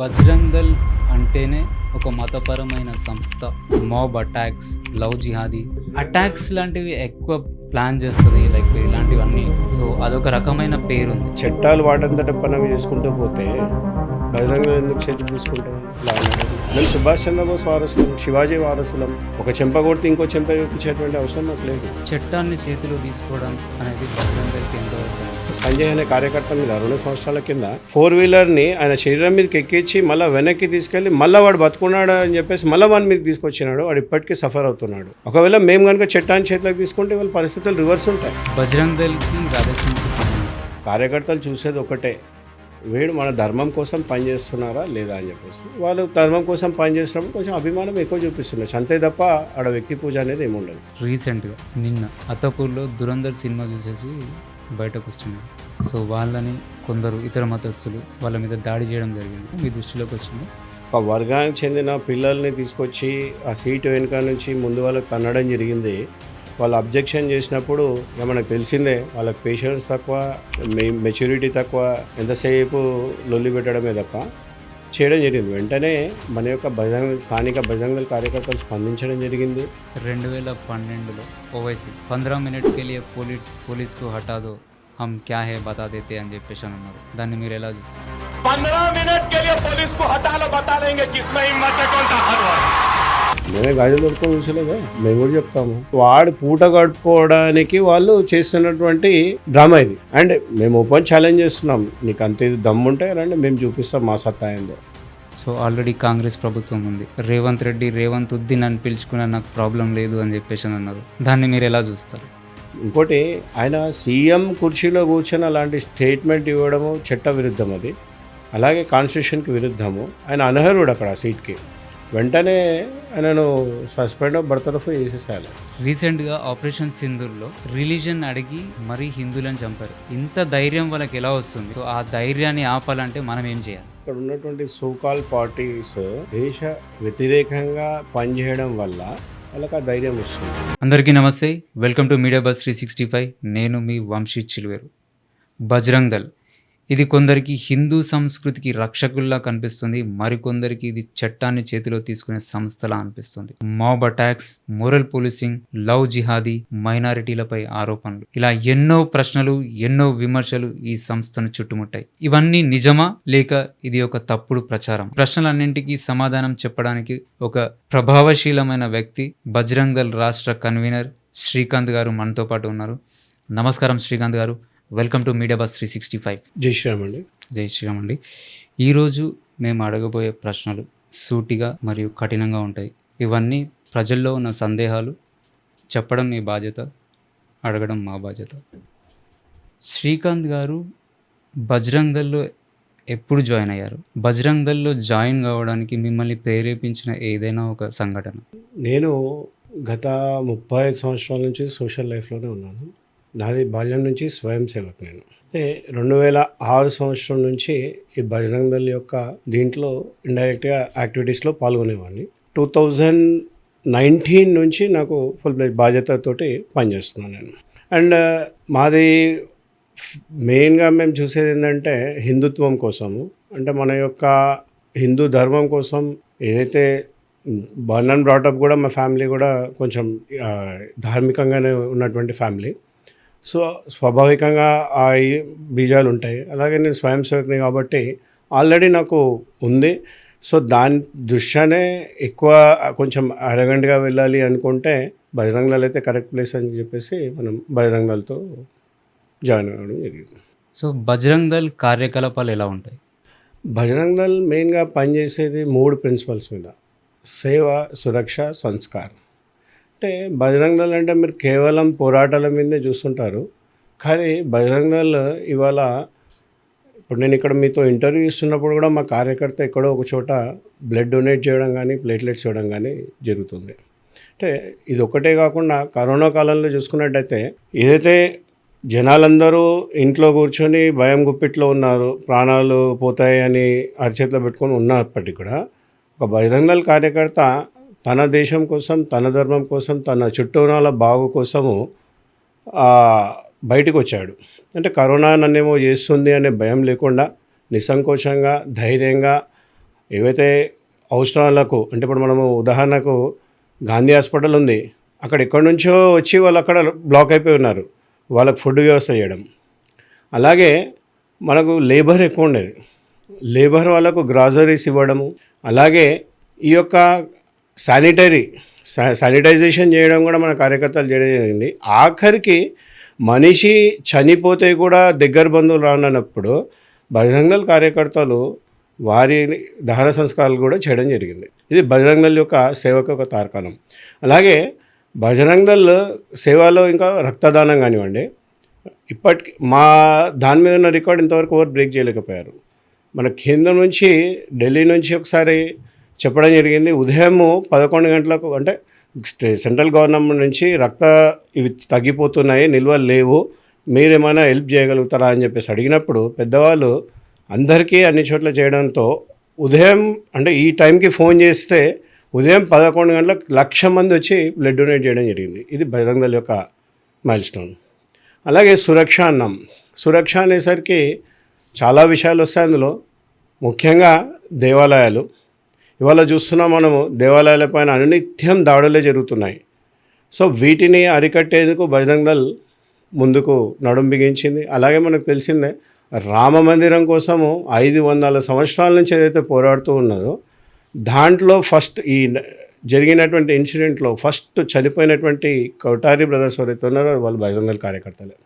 బజరంగ్ దళ్ అంటేనే ఒక మతపరమైన సంస్థ. Mob attacks, love jihadi attacks లాంటివి ఎక్కువ ప్లాన్ చేస్తుంది, లైక్ ఇలాంటివన్నీ. సో అదొక రకమైన పేరుంది. చట్టాలు వాటంతట పని చేసుకుంటూ పోతే బహిరంగ ఎందుకు చేతులు తీసుకుంటాం? మేము సుభాష్ చంద్రబోస్ వారసులం, శివాజీ వారసులం. ఒక చెంప కొడితే ఇంకో చెంప చూపించేటువంటి అవసరం నాకు లేదు. చట్టాన్ని చేతిలో తీసుకోవడం అనేది బజరంగ్ దళ్కి ఎంతో అవసరం. సంజయ్ అనే కార్యకర్త మీద 2 సంవత్సరాల కింద 4-వీలర్ని ఆయన శరీరం మీదకి ఎక్కించి మళ్ళీ వెనక్కి తీసుకెళ్ళి మళ్ళీ వాడు బతుకున్నాడు అని చెప్పేసి మళ్ళీ వాడి మీద తీసుకొచ్చినాడు. వాడు ఇప్పటికీ సఫర్ అవుతున్నాడు. ఒకవేళ మేము కనుక చట్టాన్ని చేతిలోకి తీసుకుంటే వాళ్ళ పరిస్థితులు రివర్స్ ఉంటాయి. బజరంగ్ దళ్కి రాజకీయానికి సంబంధం. కార్యకర్తలు చూసేది ఒకటే, వీడు మన ధర్మం కోసం పనిచేస్తున్నారా లేదా అని చెప్పేసి. వాళ్ళు ధర్మం కోసం పనిచేసినప్పుడు కొంచెం అభిమానం ఎక్కువ చూపిస్తున్నారు, అంతే తప్ప ఆడ వ్యక్తి పూజ అనేది ఏమి ఉండదు. రీసెంట్గా నిన్న అత్తపూర్లో దురంధర్ సినిమా చూసేసి బయటకు వస్తున్నారు. సో వాళ్ళని కొందరు ఇతర మతస్థులు వాళ్ళ మీద దాడి చేయడం జరిగింది. మీ దృష్టిలోకి వచ్చింది? ఒక వర్గానికి చెందిన పిల్లల్ని తీసుకొచ్చి ఆ సీటు వెనుక నుంచి ముందు వాళ్ళకి తన్నడం జరిగింది. వాళ్ళు అబ్జెక్షన్ చేసినప్పుడు మనకు తెలిసిందే, వాళ్ళకి పేషెన్స్ తక్కువ, మెచ్యూరిటీ తక్కువ, ఎంతసేపు లొల్లి పెట్టడమే తప్ప చేయడం జరిగింది. వెంటనే మన యొక్క స్థానిక బజరంగ్ దళ్ కార్యకర్తలు స్పందించడం జరిగింది. 2012లో ఓవైసీ 15 మినిట్ के लिए पुलिस को हटा दो हम क्या है बता देते అని చెప్పేసి అన్నారు. దాన్ని మీరు ఎలా చూస్తారు? 15 मिनट के लिए पुलिस को हटा लो, बता देंगे किसमें हिम्मत है, कौन था। మేమే గాడి దొరుకుతూ చూసలేదా, మేము కూడా చెప్తాము. వాడు పూట గడుపుకోవడానికి వాళ్ళు చేస్తున్నటువంటి డ్రామా ఇది. అండ్ మేము ఓపెన్ ఛాలెంజ్ చేస్తున్నాం, నీకు అంతే దమ్ముంటే రండి, మేము చూపిస్తాం మా సత్తా ఏందో. సో ఆల్రెడీ కాంగ్రెస్ ప్రభుత్వం ఉంది. రేవంత్ ఉద్దీన్ అని పిలుచుకున్న నాకు ప్రాబ్లం లేదు అని చెప్పేసి అన్నారు. దాన్ని మీరు ఎలా చూస్తారు? ఇంకోటి, ఆయన సీఎం కుర్చీలో కూర్చొని అలాంటి స్టేట్మెంట్ ఇవ్వడము చట్ట విరుద్ధం, అది అలాగే కాన్స్టిట్యూషన్కి విరుద్ధము. ఆయన అనర్హుడు అక్కడ ఆ సీట్కి. వెంటనే ఆయనను సస్పెండ్ బర్తరఫ్ చేసేసారు. రీసెంట్గా ఆపరేషన్ సింధూర్లో రిలీజన్ అడిగి మరీ హిందువులను చంపారు. ఇంత ధైర్యం వాళ్ళకి ఎలా వస్తుంది? సో ఆ ధైర్యాన్ని ఆపాలంటే మనం ఏం చేయాలి? ఇక్కడ ఉన్నటువంటి సోకాల్ పార్టీస్ దేశ వ్యతిరేకంగా పనిచేయడం వల్ల వాళ్ళకి ఆ ధైర్యం వస్తుంది. అందరికీ నమస్తే, వెల్కమ్ టు మీడియా బస్ 365. నేను మీ వంశీ చిలువేరు. బజరంగ్ దళ్ ఇది కొందరికి హిందూ సంస్కృతికి రక్షకుల్లా కనిపిస్తుంది, మరికొందరికి ఇది చట్టాన్ని చేతిలో తీసుకునే సంస్థలా అనిపిస్తుంది. Mob attacks, moral policing, love జిహాదీ, మైనారిటీలపై ఆరోపణలు, ఇలా ఎన్నో ప్రశ్నలు, ఎన్నో విమర్శలు ఈ సంస్థను చుట్టుముట్టాయి. ఇవన్నీ నిజమా లేక ఇది ఒక తప్పుడు ప్రచారం? ప్రశ్నలన్నింటికీ సమాధానం చెప్పడానికి ఒక ప్రభావశీలమైన వ్యక్తి, బజరంగ్ దళ్ రాష్ట్ర కన్వీనర్ శ్రీకాంత్ గారు మనతో పాటు ఉన్నారు. నమస్కారం శ్రీకాంత్ గారు, వెల్కమ్ టు మీడియా బస్ 365. జై శ్రీరామ్ అండి. జై శ్రీరామ్ అండి. ఈరోజు మేము అడగబోయే ప్రశ్నలు సూటిగా మరియు కఠినంగా ఉంటాయి. ఇవన్నీ ప్రజల్లో ఉన్న సందేహాలు. చెప్పడం మీ బాధ్యత, అడగడం మా బాధ్యత. శ్రీకాంత్ గారు బజరంగ్ దళ్లో ఎప్పుడు జాయిన్ అయ్యారు? బజరంగ్ దళ్లో జాయిన్ కావడానికి మిమ్మల్ని ప్రేరేపించిన ఏదైనా ఒక సంఘటన? నేను గత 35 సంవత్సరాల నుంచి సోషల్ లైఫ్లోనే ఉన్నాను. నాది బాల్యం నుంచి స్వయం సేవకు. నేను 2006 సంవత్సరం నుంచి ఈ బజరంగ్ దళ్ యొక్క దీంట్లో ఇండైరెక్ట్గా యాక్టివిటీస్లో పాల్గొనేవాడిని. 2019 నుంచి నాకు ఫుల్ బాధ్యతతోటి పనిచేస్తున్నాను నేను. అండ్ మాది మెయిన్గా మేము చూసేది ఏంటంటే హిందుత్వం కోసము, అంటే మన యొక్క హిందూ ధర్మం కోసం ఏదైతే బర్న్ అండ్ బ్రాటప్ కూడా మా ఫ్యామిలీ కూడా కొంచెం ధార్మికంగానే ఉన్నటువంటి ఫ్యామిలీ. సో స్వాభావికంగా ఆ బీజాలు ఉంటాయి. అలాగే నేను స్వయం సేవకుని కాబట్టి ఆల్రెడీ నాకు ఉంది. సో దాని దృష్ట్యానే ఎక్కువ కొంచెం అరగంటగా వెళ్ళాలి అనుకుంటే బజరంగ్ దళ్ అయితే కరెక్ట్ ప్లేస్ అని చెప్పేసి మనం బజరంగ్ దళ్తో జాయిన్ అవ్వడం జరిగింది. సో బజరంగ్ దళ్ కార్యకలాపాలు ఎలా ఉంటాయి? బజరంగ్ దళ్ మెయిన్గా పనిచేసేది 3 ప్రిన్సిపల్స్ మీద: సేవ, సురక్ష, సంస్కారం. అంటే బజరంగ్ దళ్ అంటే మీరు కేవలం పోరాటాల మీదనే చూస్తుంటారు, కానీ బజరంగ్ దళ్ ఇవాళ ఇప్పుడు నేను ఇక్కడ మీతో ఇంటర్వ్యూ ఇస్తున్నప్పుడు కూడా మా కార్యకర్త ఎక్కడో ఒక చోట బ్లడ్ డొనేట్ చేయడం కానీ ప్లేట్లెట్స్ ఇవ్వడం కానీ జరుగుతుంది. అంటే ఇది ఒకటే కాకుండా కరోనా కాలంలో చూసుకున్నట్టయితే ఏదైతే జనాలందరూ ఇంట్లో కూర్చొని భయం గుప్పిట్లో ఉన్నారు, ప్రాణాలు పోతాయి అని అరిచేతిలో పెట్టుకొని ఉన్నప్పటికీ కూడా ఒక బజరంగ్ దళ్ కార్యకర్త తన దేశం కోసం, తన ధర్మం కోసం, తన చుట్టూ ఉన్న బాగు కోసము బయటకు వచ్చాడు. అంటే కరోనా నన్నేమో చేస్తుంది అనే భయం లేకుండా నిస్సంకోచంగా, ధైర్యంగా ఏవైతే అవసరాలకు అంటే ఇప్పుడు మనము ఉదాహరణకు గాంధీ హాస్పిటల్ ఉంది, అక్కడ ఎక్కడి నుంచో వచ్చి వాళ్ళు అక్కడ బ్లాక్ అయిపోయి ఉన్నారు, వాళ్ళకు ఫుడ్ వ్యవస్థ చేయడం. అలాగే మనకు లేబర్ ఎక్కువ ఉండేది, లేబర్ వాళ్ళకు గ్రాసరీస్ ఇవ్వడము, అలాగే ఈ యొక్క శానిటైజేషన్ చేయడం కూడా మన కార్యకర్తలు చేయడం జరిగింది. ఆఖరికి మనిషి చనిపోతే కూడా దగ్గర బంధువులు రానప్పుడు బజరంగ్ దళ్ కార్యకర్తలు వారి దహన సంస్కారాలు కూడా చేయడం జరిగింది. ఇది బజరంగ్ దళ్ యొక్క సేవకు ఒక తార్కాణం. అలాగే బజరంగ్ దళ్ సేవలో ఇంకా రక్తదానం కానివ్వండి, ఇప్పటికి మా దాని మీద ఉన్న రికార్డ్ ఇంతవరకు ఎవరు బ్రేక్ చేయలేకపోయారు. మన కేంద్రం నుంచి ఢిల్లీ నుంచి ఒకసారి చెప్పడం జరిగింది, ఉదయం 11 గంటలకు అంటే సెంట్రల్ గవర్నమెంట్ నుంచి ఇవి తగ్గిపోతున్నాయి, నిల్వలు లేవు, మీరేమైనా హెల్ప్ చేయగలుగుతారా అని చెప్పేసి అడిగినప్పుడు పెద్దవాళ్ళు అందరికీ అన్ని చోట్ల చేయడంతో ఉదయం అంటే ఈ టైంకి ఫోన్ చేస్తే ఉదయం 11 గంటలకు 1,00,000 మంది వచ్చి బ్లడ్ డొనేట్ చేయడం జరిగింది. ఇది బజరంగ్ దళ్ యొక్క మైల్ స్టోన్. అలాగే సురక్ష అన్నాం. సురక్ష అనేసరికి చాలా విషయాలు వస్తాయి అందులో, ముఖ్యంగా దేవాలయాలు. ఇవాళ చూస్తున్నాం మనము, దేవాలయాల పైన అనునిత్యం దాడులే జరుగుతున్నాయి. సో వీటిని అరికట్టేందుకు బజరంగ్ దళ్ ముందుకు నడుం బిగించింది. అలాగే మనకు తెలిసిందే, రామ మందిరం కోసము 500 సంవత్సరాల నుంచి ఏదైతే పోరాడుతూ ఉన్నదో దాంట్లో ఫస్ట్ ఈ జరిగినటువంటి ఇన్సిడెంట్లో ఫస్ట్ చనిపోయినటువంటి కౌటారి బ్రదర్స్ ఎవరైతే ఉన్నారో వాళ్ళు బజరంగ్ దళ్ కార్యకర్తలే.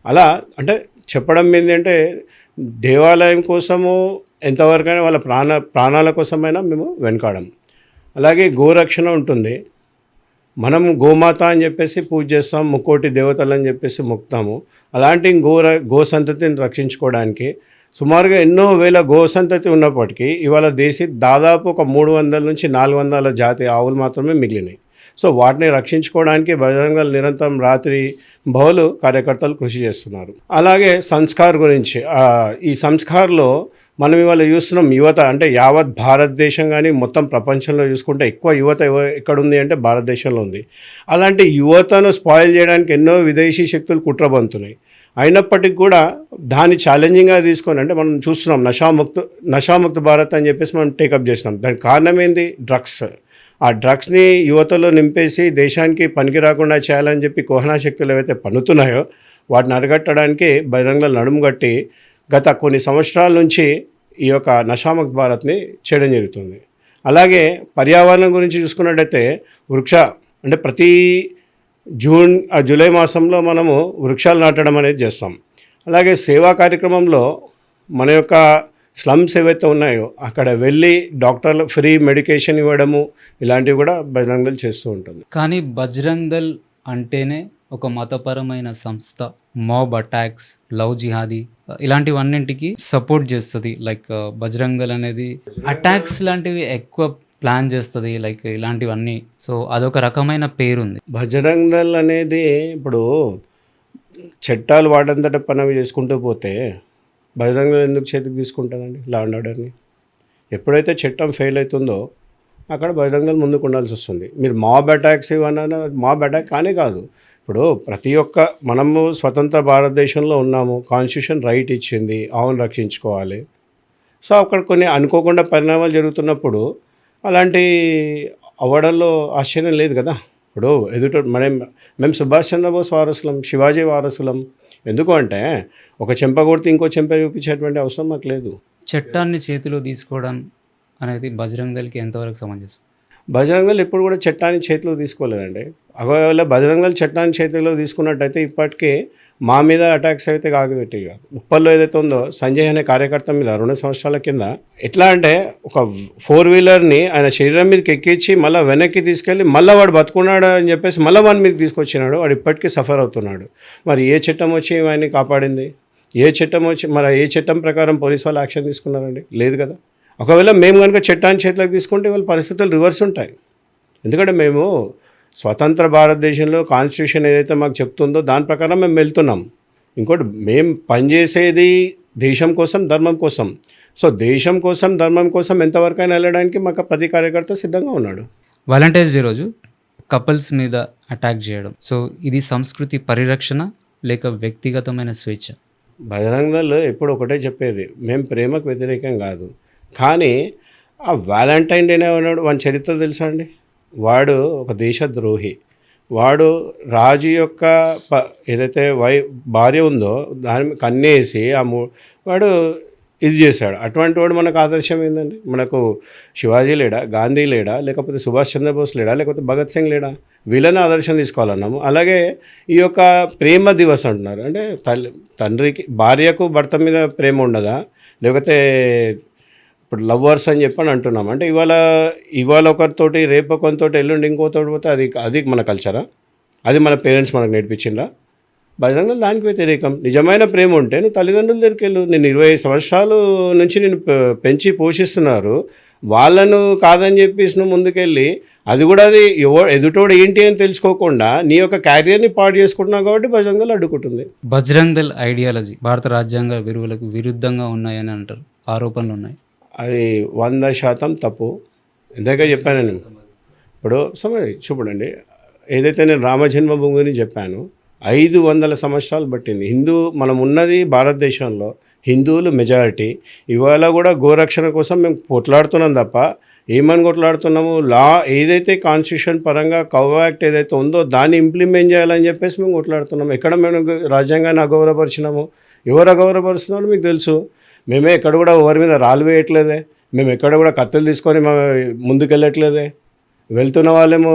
అలా అంటే చెప్పడం ఏంటంటే దేవాలయం కోసము ఎంతవరకైనా వాళ్ళ ప్రాణాల కోసమైనా మేము వెనకాడం. అలాగే గోరక్షణ ఉంటుంది. మనం గోమాత అని చెప్పేసి పూజ చేస్తాం, ముక్కోటి దేవతలు అని చెప్పేసి మొక్కుతాము. అలాంటి గో సంతతిని రక్షించుకోవడానికి సుమారుగా ఎన్నో వేల గో సంతతి ఉన్నప్పటికీ ఇవాళ దాదాపు ఒక 300 నుంచి 400 జాతి ఆవులు మాత్రమే మిగిలినాయి. సో వాటిని రక్షించుకోవడానికి బజరంగ్ దళ్ నిరంతరం రాత్రి బహుళ కార్యకర్తలు కృషి చేస్తున్నారు. అలాగే సంస్కార్ గురించి, ఈ సంస్కార్లో మనం ఇవాళ చూస్తున్నాం యువత అంటే యావత్ భారతదేశం కానీ మొత్తం ప్రపంచంలో చూసుకుంటే ఎక్కువ యువత ఎక్కడుంది అంటే భారతదేశంలో ఉంది. అలాంటి యువతను స్పాయిల్ చేయడానికి ఎన్నో విదేశీ శక్తులు కుట్రబంతున్నాయి. అయినప్పటికీ కూడా దాన్ని ఛాలెంజింగ్గా తీసుకొని అంటే మనం చూస్తున్నాం నషాముక్త భారత్ అని చెప్పేసి మనం టేకప్ చేసినాం. దానికి కారణం ఏంది? డ్రగ్స్. ఆ డ్రగ్స్ని యువతలో నింపేసి దేశానికి పనికి రాకుండా చేయాలని చెప్పి కోహనా శక్తులు ఏవైతే పన్నుతున్నాయో వాటిని అరికట్టడానికి బజరంగ్ దళ్ నడుము కట్టి గత కొన్ని సంవత్సరాల నుంచి ఈ యొక్క నషాముక్త భారత్ని చేయడం జరుగుతుంది. అలాగే పర్యావరణం గురించి చూసుకున్నట్టయితే అంటే ప్రతి జూలై మాసంలో మనము వృక్షాలు నాటడం అనేది చేస్తాం. అలాగే సేవా కార్యక్రమంలో మన యొక్క స్లమ్స్ ఏవైతే ఉన్నాయో అక్కడ వెళ్ళి డాక్టర్లు ఫ్రీ మెడికేషన్ ఇవ్వడము ఇలాంటివి కూడా బజరంగ్ దళ్ చేస్తూ ఉంటుంది. కానీ బజరంగ్ దళ్ అంటేనే ఒక మతపరమైన సంస్థ. మాబ్ అటాక్స్, లవ్ జిహాదీ ఇలాంటివన్నింటికి సపోర్ట్ చేస్తుంది. లైక్ బజరంగ్ దళ్ అనేది అటాక్స్ లాంటివి ఎక్కువ ప్లాన్ చేస్తుంది, లైక్ ఇలాంటివన్నీ. సో అదొక రకమైన పేరుంది. బజరంగ్ దళ్ అనేది ఇప్పుడు చట్టాలు వాడంతట పనవి చేసుకుంటూ పోతే బజరంగ్ దళ్ ఎందుకు చేతికి తీసుకుంటుందండి లా అండ్ ఆర్డర్ని? ఎప్పుడైతే చట్టం ఫెయిల్ అవుతుందో అక్కడ బజరంగ్ దళ్ ముందుకు ఉండాల్సి వస్తుంది. మీరు మాబ్ అటాక్స్ ఇవన్నా మాబ్ అటాక్ కానే కాదు. ఇప్పుడు ప్రతి ఒక్క మనము స్వతంత్ర భారతదేశంలో ఉన్నాము, కాన్స్టిట్యూషన్ రైట్ ఇచ్చింది, ఆవును రక్షించుకోవాలి. సో అక్కడ కొన్ని అనుకోకుండా పరిణామాలు జరుగుతున్నప్పుడు అలాంటి అవ్వడంలో ఆశ్చర్యం లేదు కదా. ఇప్పుడు మేము సుభాష్ చంద్రబోస్ వారసులం, శివాజీ వారసులం. ఎందుకు అంటే ఒక చెంప కొడితే ఇంకో చెంప చూపించేటువంటి అవసరం మాకు లేదు. చట్టాన్ని చేతిలో తీసుకోవడం అనేది బజరంగ్ దళ్కి ఎంతవరకు సమంజసం? బజరంగ్ దళ్ ఎప్పుడు కూడా చట్టాన్ని చేతిలో తీసుకోలేదండి. ఒకవేళ బజరంగ్ దళ్ చట్టాన్ని చేతిలో తీసుకున్నట్టయితే ఇప్పటికే మా మీద అటాక్స్ అయితే కాకపోతే కాదు. ఉప్పల్లో ఏదైతే ఉందో సంజయ్ అనే కార్యకర్త మీద 2 సంవత్సరాల కింద ఎట్లా అంటే ఒక 4-వీలర్ని ఆయన శరీరం మీదకి ఎక్కించి మళ్ళీ వెనక్కి తీసుకెళ్ళి మళ్ళీ వాడు బతుకున్నాడు అని చెప్పేసి మళ్ళీ వాడి మీద తీసుకొచ్చినాడు. వాడు ఇప్పటికీ సఫర్ అవుతున్నాడు. మరి ఏ చట్టం వచ్చి ఆయన్ని కాపాడింది? ఏ చట్టం ప్రకారం పోలీస్ వాళ్ళు యాక్షన్ తీసుకున్నారండి? లేదు కదా. ఒకవేళ మేము కనుక చట్టాన్ని చేతిలోకి తీసుకుంటే వాళ్ళ పరిస్థితులు రివర్స్ ఉంటాయి. ఎందుకంటే మేము స్వతంత్ర భారతదేశంలో కాన్స్టిట్యూషన్ ఏదైతే మాకు చెప్తుందో దాని ప్రకారం మేము వెళ్తున్నాం. ఇంకోటి మేము పనిచేసేది దేశం కోసం, ధర్మం కోసం. సో దేశం కోసం, ధర్మం కోసం ఎంతవరకైనా వెళ్ళడానికి మాకు ప్రతి కార్యకర్త సిద్ధంగా ఉన్నాడు. వాలంటైన్స్ డే రోజు కపుల్స్ మీద అటాక్ చేయడం, సో ఇది సంస్కృతి పరిరక్షణ లేక వ్యక్తిగతమైన స్వేచ్ఛ? బజరంగ్ దళ్ ఎప్పుడు ఒకటే చెప్పేది, మేము ప్రేమకు వ్యతిరేకం కాదు, కానీ ఆ వ్యాలంటైన్ డేనే ఉన్నాడు, వాని చరిత్ర తెలుసా అండి? వాడు ఒక దేశద్రోహి. వాడు రాజు యొక్క ఏదైతే భార్య ఉందో దాని కన్నేసి వాడు ఇది చేశాడు. అటువంటి వాడు మనకు ఆదర్శం ఏందండి? మనకు శివాజీ లేడా, గాంధీ లేడా, లేకపోతే సుభాష్ చంద్రబోస్ లేడా, లేకపోతే భగత్ సింగ్ లేడా? వీళ్ళని ఆదర్శం తీసుకోవాలన్నాము. అలాగే ఈ యొక్క ప్రేమ దివస్ అంటున్నారు. అంటే తండ్రికి భార్యకు భర్త మీద ప్రేమ ఉండదా? లేకపోతే ఇప్పుడు లవర్స్ అని చెప్పని అంటున్నాం. అంటే ఇవాళ ఒకరితోటి రేపు ఒకరితోటి ఎల్లుండి ఇంకోతోటి పోతే అది మన కల్చరా? అది మన పేరెంట్స్ మనకు నేర్పించిందా? బజరంగ దళ్ దానికి వ్యతిరేకం. నిజమైన ప్రేమ ఉంటే నువ్వు తల్లిదండ్రుల దగ్గరికి వెళ్ళు. నేను 25 సంవత్సరాల నుంచి నేను పెంచి పోషిస్తున్నారు, వాళ్ళను కాదని చెప్పేసి నువ్వు ముందుకెళ్ళి అది కూడా ఎదుటోడు ఏంటి అని తెలుసుకోకుండా నీ యొక్క క్యారియర్ని పాడు చేసుకుంటున్నావు కాబట్టి బజరంగ దళ్ అడ్డుకుంటుంది. బజరంగ్ దళ్ ఐడియాలజీ భారత రాజ్యాంగ విలువలకు విరుద్ధంగా ఉన్నాయని అంటారు, ఆరోపణలు ఉన్నాయి. అది 100% తప్పు. ఇందాక చెప్పాను నేను. ఇప్పుడు చూడండి, ఏదైతే నేను రామజన్మభూమి గురించి చెప్పాను, 500 సంవత్సరాలు పట్టింది. మనం ఉన్నది భారతదేశంలో, హిందువులు మెజారిటీ. ఇవాళ కూడా గోరక్షణ కోసం మేము కొట్లాడుతున్నాం తప్ప ఏమని కొట్లాడుతున్నాము? ఏదైతే కాన్స్టిట్యూషన్ పరంగా కౌ యాక్ట్ ఏదైతే ఉందో దాన్ని ఇంప్లిమెంట్ చేయాలని చెప్పేసి మేము కొట్లాడుతున్నాము. ఎక్కడ మేము రాజ్యాంగాన్ని అగౌరవపరిచినాము? ఎవరు అగౌరవపరుస్తున్నారో మీకు తెలుసు. మేమే ఎక్కడ కూడా ఎవరి మీద రాళ్ళు వేయట్లేదే, మేము ఎక్కడ కూడా కత్తులు తీసుకొని ముందుకెళ్ళట్లేదే. వెళ్తున్న వాళ్ళేమో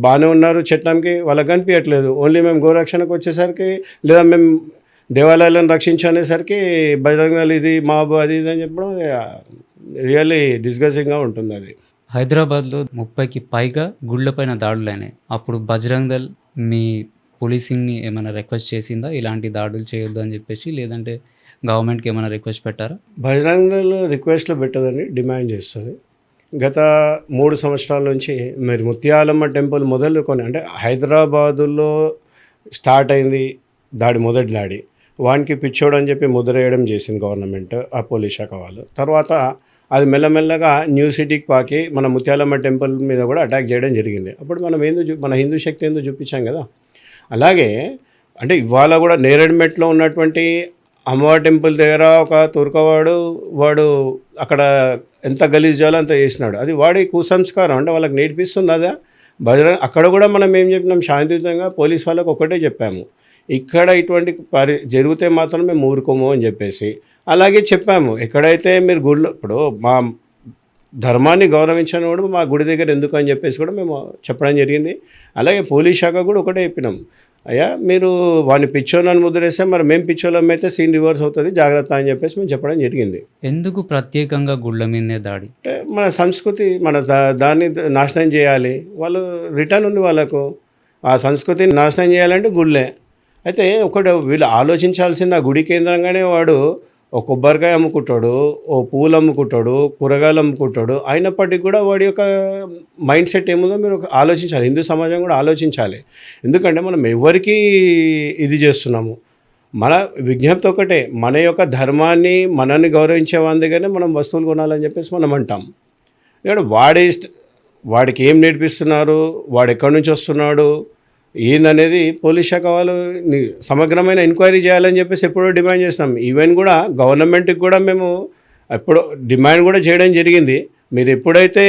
బాగానే ఉన్నారు చట్టంకి, వాళ్ళకి కనిపించట్లేదు. ఓన్లీ మేము గోరక్షణకు వచ్చేసరికి లేదా మేము దేవాలయాలను రక్షించనేసరికి బజరంగ దళ్ ఇది మాబు అది ఇది అని చెప్పడం రియల్లీ డిస్గస్టింగ్గా ఉంటుంది. అది హైదరాబాద్లో 30కి పైగా గుళ్ళపైన దాడులైనాయి. అప్పుడు బజరంగ్ దళ్ మీ పోలీసింగ్ని ఏమైనా రిక్వెస్ట్ చేసిందా ఇలాంటి దాడులు చేయొద్దు అని చెప్పేసి, లేదంటే గవర్నమెంట్కి ఏమైనా రిక్వెస్ట్ పెట్టారా? బజరంగ దళ్ రిక్వెస్ట్లు పెట్టదని డిమాండ్ చేస్తుంది. గత 3 సంవత్సరాల నుంచి మీరు ముత్యాలమ్మ టెంపుల్ మొదలుకొని, అంటే హైదరాబాదులో స్టార్ట్ అయింది మొదటి దాడి, వానికి పిచ్చోడు అని చెప్పి ముద్ర వేయడం చేసింది గవర్నమెంట్, ఆ పోలీస్ శాఖ వాళ్ళు. తర్వాత అది మెల్లమెల్లగా న్యూ సిటీకి పాకి మన ముత్యాలమ్మ టెంపుల్ మీద కూడా అటాక్ చేయడం జరిగింది. అప్పుడు మన హిందూ శక్తి ఏందో చూపించాం కదా. అలాగే అంటే ఇవాళ కూడా నేరేడ్మెట్లో ఉన్నటువంటి అమ్మవారి టెంపుల్ దగ్గర ఒక వాడు అక్కడ ఎంత గలీజ్ చేయాలో అంత చేసినాడు. అది వాడి కుసంస్కారం, అంటే వాళ్ళకి నేర్పిస్తుంది అదా అక్కడ కూడా మనం ఏం చెప్పినాం, శాంతియుతంగా పోలీస్ వాళ్ళకి ఒకటే చెప్పాము, ఇక్కడ ఇటువంటి జరిగితే మాత్రం మేము ఊరుకోము అని చెప్పేసి. అలాగే చెప్పాము, ఎక్కడైతే మీరు గుడిలో ఇప్పుడు మా ధర్మాన్ని గౌరవించని కూడా మా గుడి దగ్గర ఎందుకు అని చెప్పేసి కూడా మేము చెప్పడం జరిగింది. అలాగే పోలీస్ శాఖ కూడా ఒకటే చెప్పినాం, అయ్యా మీరు వాడిని పిచ్చోళ్ళని ముద్రేస్తే మరి మేము పిచ్చోళ్ళం అయితే సీన్ రివర్స్ అవుతుంది, జాగ్రత్త అని చెప్పేసి మేము చెప్పడం జరిగింది. ఎందుకు ప్రత్యేకంగా గుళ్ళ మీదే దాడి? అంటే మన సంస్కృతి, దాన్ని నాశనం చేయాలి. వాళ్ళు రిటర్న్ ఉంది వాళ్ళకు, ఆ సంస్కృతిని నాశనం చేయాలంటే గుళ్ళే. అయితే వీళ్ళు ఆలోచించాల్సింది, ఆ గుడి కేంద్రంగానే వాడు ఓ కొబ్బరికాయ అమ్ముకుంటాడు, ఓ పూలు అమ్ముకుంటాడు, కూరగాయలు అమ్ముకుంటాడు. అయినప్పటికీ కూడా వాడి యొక్క మైండ్ సెట్ ఏముందో మీరు ఆలోచించాలి. హిందూ సమాజం కూడా ఆలోచించాలి. ఎందుకంటే మనం ఎవరికి ఇది చేస్తున్నాము, మన విజ్ఞప్తి ఒకటే, మన యొక్క ధర్మాన్ని మనల్ని గౌరవించే వాళ్ళ దగ్గరనే మనం వస్తువులు కొనాలని చెప్పేసి మనం అంటాం. ఎందుకంటే వాడికి ఏం నేర్పిస్తున్నారు, వాడు ఎక్కడి నుంచి వస్తున్నాడు ఏందనేది పోలీస్ శాఖ వాళ్ళు సమగ్రమైన ఎంక్వైరీ చేయాలని చెప్పేసి ఎప్పుడో డిమాండ్ చేసినాం. ఈవెన్ కూడా గవర్నమెంట్కి కూడా మేము ఎప్పుడో డిమాండ్ కూడా చేయడం జరిగింది. మీరు ఎప్పుడైతే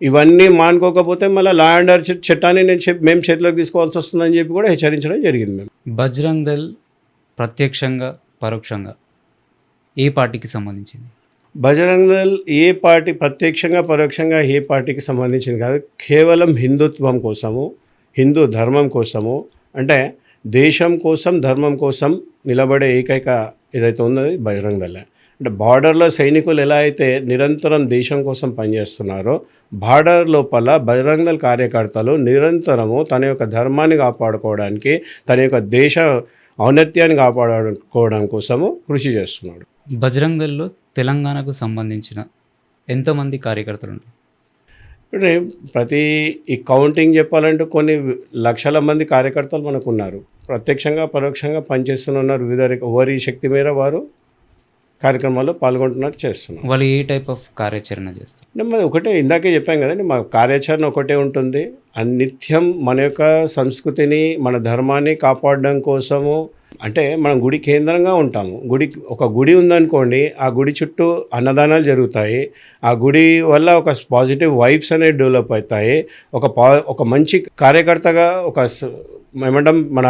ఇవన్నీ మానుకోకపోతే మళ్ళీ లా అండ్ ఆర్డర్ చట్టాన్ని మేము చేతిలోకి తీసుకోవాల్సి వస్తుందని చెప్పి కూడా హెచ్చరించడం జరిగింది. మేము బజరంగ్ దళ్ ప్రత్యక్షంగా పరోక్షంగా ఏ పార్టీకి సంబంధించింది? బజరంగ్ దళ్ ఏ పార్టీ ప్రత్యక్షంగా పరోక్షంగా ఏ పార్టీకి సంబంధించింది కాదు, కేవలం హిందుత్వం కోసము, హిందూ ధర్మం కోసము, అంటే దేశం కోసం ధర్మం కోసం నిలబడే ఏకైక ఏదైతే ఉన్నది బజరంగ్ దళ్. అంటే బార్డర్లో సైనికులు ఎలా అయితే నిరంతరం దేశం కోసం పనిచేస్తున్నారో, బార్డర్ లోపల బజరంగ్ దళ్ కార్యకర్తలు నిరంతరము తన యొక్క ధర్మాన్ని కాపాడుకోవడానికి, తన యొక్క దేశ ఔన్నత్యాన్ని కాపాడుకోవడం కోసము కృషి చేస్తున్నాడు. బజరంగ్ దళ్లో తెలంగాణకు సంబంధించిన ఎంతమంది కార్యకర్తలు ఉంటారు? ఈ కౌంటింగ్ చెప్పాలంటే కొన్ని లక్షల మంది కార్యకర్తలు మనకు ఉన్నారు. ప్రత్యక్షంగా పరోక్షంగా పనిచేస్తున్నారు. ఎవరి శక్తి మేర వారు కార్యక్రమాల్లో పాల్గొంటున్నారు, చేస్తున్నారు. వాళ్ళు ఏ టైప్ ఆఫ్ కార్యాచరణ చేస్తారు? మరి ఒకటే ఇందాకే చెప్పాం కదండి, మా కార్యాచరణ ఒకటే ఉంటుంది. నిత్యం మన యొక్క సంస్కృతిని, మన ధర్మాన్ని కాపాడడం కోసము అంటే మనం గుడి కేంద్రంగా ఉంటాము. ఒక గుడి ఉందనుకోండి, ఆ గుడి చుట్టూ అన్నదానాలు జరుగుతాయి. ఆ గుడి వల్ల ఒక పాజిటివ్ వైబ్స్ అనేవి డెవలప్ అవుతాయి. ఒక మంచి కార్యకర్తగా ఏమంటాం మన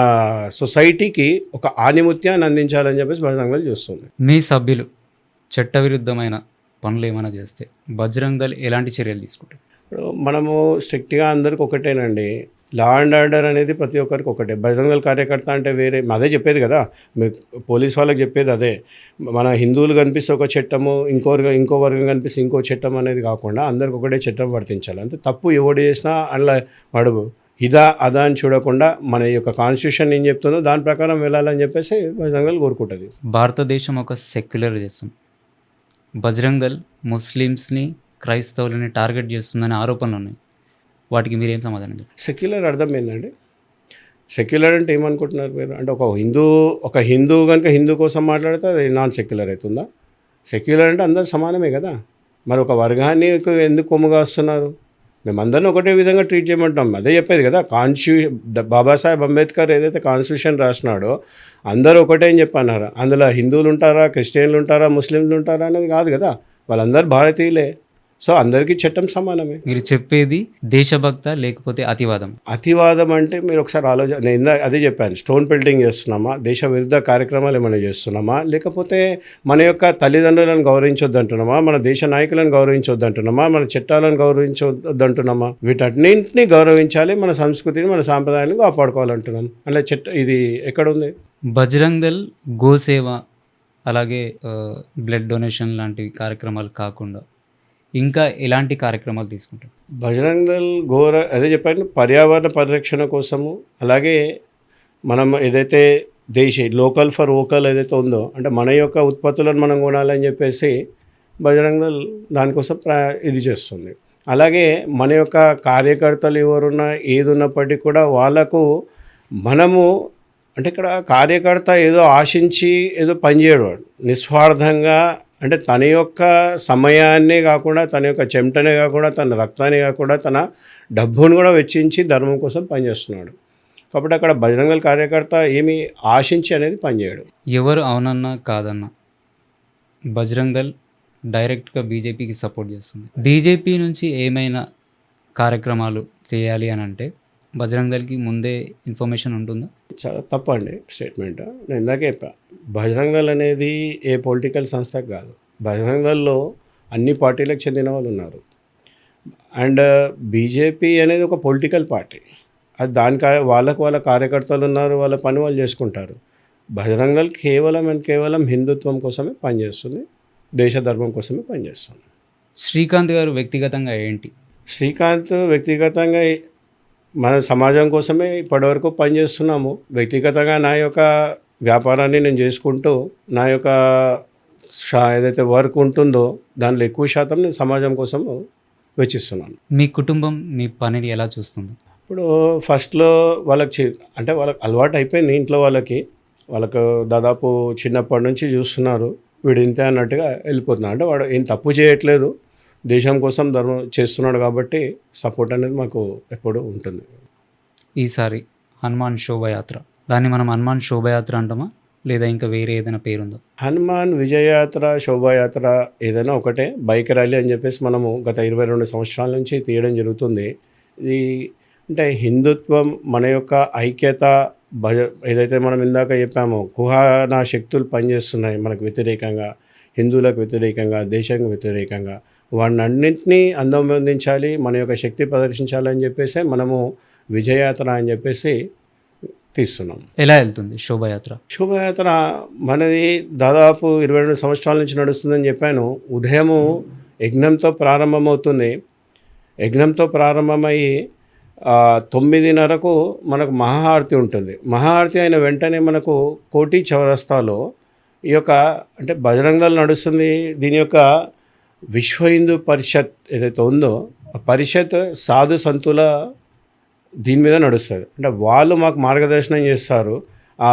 సొసైటీకి ఒక ఆణిముత్యాన్ని అందించాలని చెప్పేసి బజరంగ దళ్ చూస్తుంది. మీ సభ్యులు చట్టవిరుద్ధమైన పనులు ఏమైనా చేస్తే బజరంగ్ దళ్ ఎలాంటి చర్యలు తీసుకుంటారు? ఇప్పుడు మనము స్ట్రిక్ట్గా అందరికి ఒకటేనండి. లా అండ్ ఆర్డర్ అనేది ప్రతి ఒక్కరికి ఒకటే. బజరంగ దళ్ కార్యకర్త అంటే వేరే అదే చెప్పేది కదా, మీకు పోలీస్ వాళ్ళకి చెప్పేది అదే. మన హిందువులు కనిపిస్తే ఒక చట్టము, ఇంకో వర్గం కనిపిస్తే ఇంకో చట్టం అనేది కాకుండా అందరికి ఒకటే చట్టం వర్తించాలి. అంటే తప్పు ఎవడు చేసినా అందులో వాడు ఇదా అదా అని చూడకుండా మన యొక్క కాన్స్టిట్యూషన్ ఏం చెప్తుందో దాని ప్రకారం వెళ్ళాలని చెప్పేసి బజరంగ దళ్ కోరుకుంటుంది. భారతదేశం ఒక సెక్యులర్ దేశం. బజరంగ్ దళ్ ముస్లిమ్స్ని, క్రైస్తవులని టార్గెట్ చేస్తుందనే ఆరోపణలు ఉన్నాయి. వాటికి మీరేం సమాధానం చెప్తారు? సెక్యులర్ అర్థం ఏంటండి? సెక్యులర్ అంటే ఏమనుకుంటున్నారు మీరు? అంటే ఒక హిందూ కనుక హిందూ కోసం మాట్లాడితే అది నాన్ సెక్యులర్ అవుతుందా? సెక్యులర్ అంటే అందరూ సమానమే కదా. మరి ఒక వర్గాన్ని ఎందుకు కొమ్ముగా వస్తున్నారు? మేమందరినీ ఒకటే విధంగా ట్రీట్ చేయమంటాం. అదే చెప్పేది కదా, బాబాసాహెబ్ అంబేద్కర్ ఏదైతే కాన్స్టిట్యూషన్ రాసినాడో అందరూ ఒకటే అని చెప్పన్నారు. అందులో హిందువులు ఉంటారా, క్రిస్టియన్లు ఉంటారా, ముస్లింలు ఉంటారా అనేది కాదు కదా. వాళ్ళందరూ భారతీయులే. సో అందరికీ చట్టం సమానమే. మీరు చెప్పేది దేశభక్త లేకపోతే అతివాదం? అతివాదం అంటే మీరు ఒకసారి నేను అదే చెప్పాను. స్టోన్ పెల్టింగ్ చేస్తున్నామా, దేశ విరుద్ధ కార్యక్రమాలు ఏమైనా చేస్తున్నామా, లేకపోతే మన యొక్క తల్లిదండ్రులను గౌరవించొద్దంటున్నామా, మన దేశ నాయకులను గౌరవించొద్దంటున్నామా, మన చట్టాలను గౌరవించొద్దంటున్నామా? వీటన్నింటినీ గౌరవించాలి, మన సంస్కృతిని మన సాంప్రదాయాలను కాపాడుకోవాలంటున్నాం. అలా ఇది ఎక్కడుంది? బజరంగ్ దళ్ గోసేవ అలాగే బ్లడ్ డొనేషన్ లాంటి కార్యక్రమాలు కాకుండా ఇంకా ఎలాంటి కార్యక్రమాలు తీసుకుంటారు? బజరంగ దళ్ అదే చెప్పాను, పర్యావరణ పరిరక్షణ కోసము, అలాగే మనం ఏదైతే లోకల్ ఫర్ వోకల్ ఏదైతే ఉందో, అంటే మన యొక్క ఉత్పత్తులను మనం కొనాలని చెప్పేసి బజరంగ దళ్ దానికోసం ఇది చేస్తుంది. అలాగే మన యొక్క కార్యకర్తలు ఎవరున్నా ఏది ఉన్నప్పటికీ కూడా వాళ్ళకు మనము అంటే ఇక్కడ కార్యకర్త ఏదో ఆశించి ఏదో పనిచేయడు, నిస్వార్థంగా అంటే తన యొక్క సమయాన్నే కాకుండా, తన యొక్క చెమటనే కాకుండా, తన రక్తాన్ని కాకుండా, తన డబ్బును కూడా వెచ్చించి ధర్మం కోసం పనిచేస్తున్నాడు. కాబట్టి అక్కడ బజరంగ దళ్ కార్యకర్త ఏమి ఆశించి అనేది పనిచేయడు. ఎవరు అవునన్నా కాదన్నా బజరంగ్ దళ్ డైరెక్ట్గా బీజేపీకి సపోర్ట్ చేస్తుంది. బీజేపీ నుంచి ఏమైనా కార్యక్రమాలు చేయాలి అని అంటే బజరంగ్ దళ్కి ముందే ఇన్ఫర్మేషన్ ఉంటుందా? చాలా తప్పండి స్టేట్మెంట్. నేను ఇందాకే చెప్పా, బజరంగ దళ్ అనేది ఏ పొలిటికల్ సంస్థకు కాదు. బజరంగ దళ్లో అన్ని పార్టీలకు చెందిన వాళ్ళు ఉన్నారు. అండ్ బీజేపీ అనేది ఒక పొలిటికల్ పార్టీ. అది వాళ్ళ కార్యకర్తలు ఉన్నారు, వాళ్ళ పని వాళ్ళు చేసుకుంటారు. బజరంగ దళ్ కేవలం హిందుత్వం కోసమే పనిచేస్తుంది, దేశ ధర్మం కోసమే పనిచేస్తుంది. శ్రీకాంత్ గారు వ్యక్తిగతంగా ఏంటి? శ్రీకాంత్ వ్యక్తిగతంగా మన సమాజం కోసమే ఇప్పటివరకు పనిచేస్తున్నాము. వ్యక్తిగతంగా నా యొక్క వ్యాపారాన్ని నేను చేసుకుంటూ నా యొక్క ఏదైతే వర్క్ ఉంటుందో దానిలో ఎక్కువ శాతం నేను సమాజం కోసం వెచ్చిస్తున్నాను. మీ కుటుంబం మీ పనిని ఎలా చూస్తుంది? ఇప్పుడు ఫస్ట్లో వాళ్ళకి అలవాటు అయిపోయింది. ఇంట్లో వాళ్ళకు దాదాపు చిన్నప్పటి నుంచి చూస్తున్నారు, వీడు ఇంతే అన్నట్టుగా వెళ్ళిపోతున్నారు. అంటే వాడు ఏం తప్పు చేయట్లేదు, దేశం కోసం ధర్మం చేస్తున్నాడు కాబట్టి సపోర్ట్ అనేది మాకు ఎప్పుడూ ఉంటుంది. ఈసారి హనుమాన్ శోభయాత్ర, దాన్ని మనం హనుమాన్ శోభయాత్ర అంటామా లేదా ఇంకా వేరే ఏదైనా పేరుందో? హనుమాన్ విజయయాత్ర, శోభాయాత్ర ఏదైనా ఒకటే. బైక్ ర్యాలీ అని చెప్పేసి మనము గత 22 సంవత్సరాల నుంచి తీయడం జరుగుతుంది. ఇది అంటే హిందుత్వం, మన యొక్క ఐక్యత, ఏదైతే మనం ఇందాక చెప్పామో కుహానా శక్తులు పనిచేస్తున్నాయి మనకు వ్యతిరేకంగా, హిందువులకు వ్యతిరేకంగా, దేశానికి వ్యతిరేకంగా, వాటినన్నింటినీ అందించాలి, మన యొక్క శక్తి ప్రదర్శించాలని చెప్పేసి మనము విజయయాత్ర అని చెప్పేసి తీస్తున్నాం. ఎలా వెళ్తుంది శోభయాత్ర? శోభయాత్ర మనది దాదాపు 22 సంవత్సరాల నుంచి నడుస్తుందని చెప్పాను. ఉదయము యజ్ఞంతో ప్రారంభమవుతుంది. యజ్ఞంతో ప్రారంభమయ్యి 9:30కు మనకు మహాహారతి ఉంటుంది. మహాహారతి అయిన వెంటనే మనకు కోటి చౌరస్తాలో ఈ యొక్క అంటే బజరంగ దళ్ నడుస్తుంది. దీని యొక్క విశ్వ హిందూ పరిషత్ ఏదైతే ఉందో ఆ పరిషత్ సాధు సంతుల దీని మీద నడుస్తుంది. అంటే వాళ్ళు మాకు మార్గదర్శనం చేస్తారు. ఆ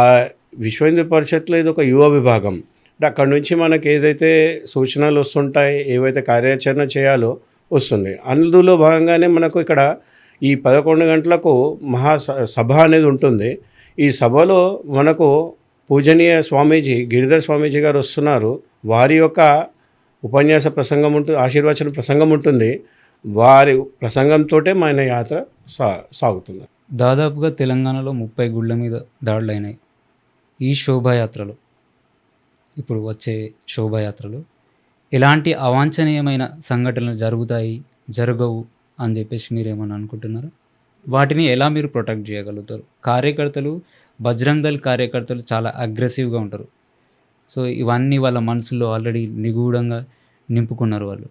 విశ్వ హిందూ పరిషత్లో ఇది ఒక యువ విభాగం. అంటే అక్కడ నుంచి మనకి ఏదైతే సూచనలు వస్తుంటాయి, ఏవైతే కార్యాచరణ చేయాలో వస్తుంది. అందులో భాగంగానే మనకు ఇక్కడ ఈ 11 గంటలకు సభ అనేది ఉంటుంది. ఈ సభలో మనకు పూజనీయ స్వామీజీ గిరిధర్ స్వామీజీ గారు వస్తున్నారు. వారి యొక్క ఉపన్యాస ప్రసంగం ఉంటుంది, ఆశీర్వచన ప్రసంగం ఉంటుంది. వారి ప్రసంగంతోటే మన యాత్ర సాగుతుంది. దాదాపుగా తెలంగాణలో 30 గుళ్ళ మీద దాడులైనాయి. ఈ శోభాయాత్రలో, ఇప్పుడు వచ్చే శోభాయాత్రలో ఎలాంటి అవాంఛనీయమైన సంఘటనలు జరుగుతాయి, జరగవు అని చెప్పేసి మీరు ఏమని అనుకుంటున్నారు? వాటిని ఎలా మీరు ప్రొటెక్ట్ చేయగలుగుతారు? కార్యకర్తలు, బజరంగ్ దళ్ కార్యకర్తలు చాలా అగ్రెసివ్గా ఉంటారు. సో ఇవన్నీ వాళ్ళ మనసులో ఆల్రెడీ నిగూఢంగా నింపుకున్నారు వాళ్ళు.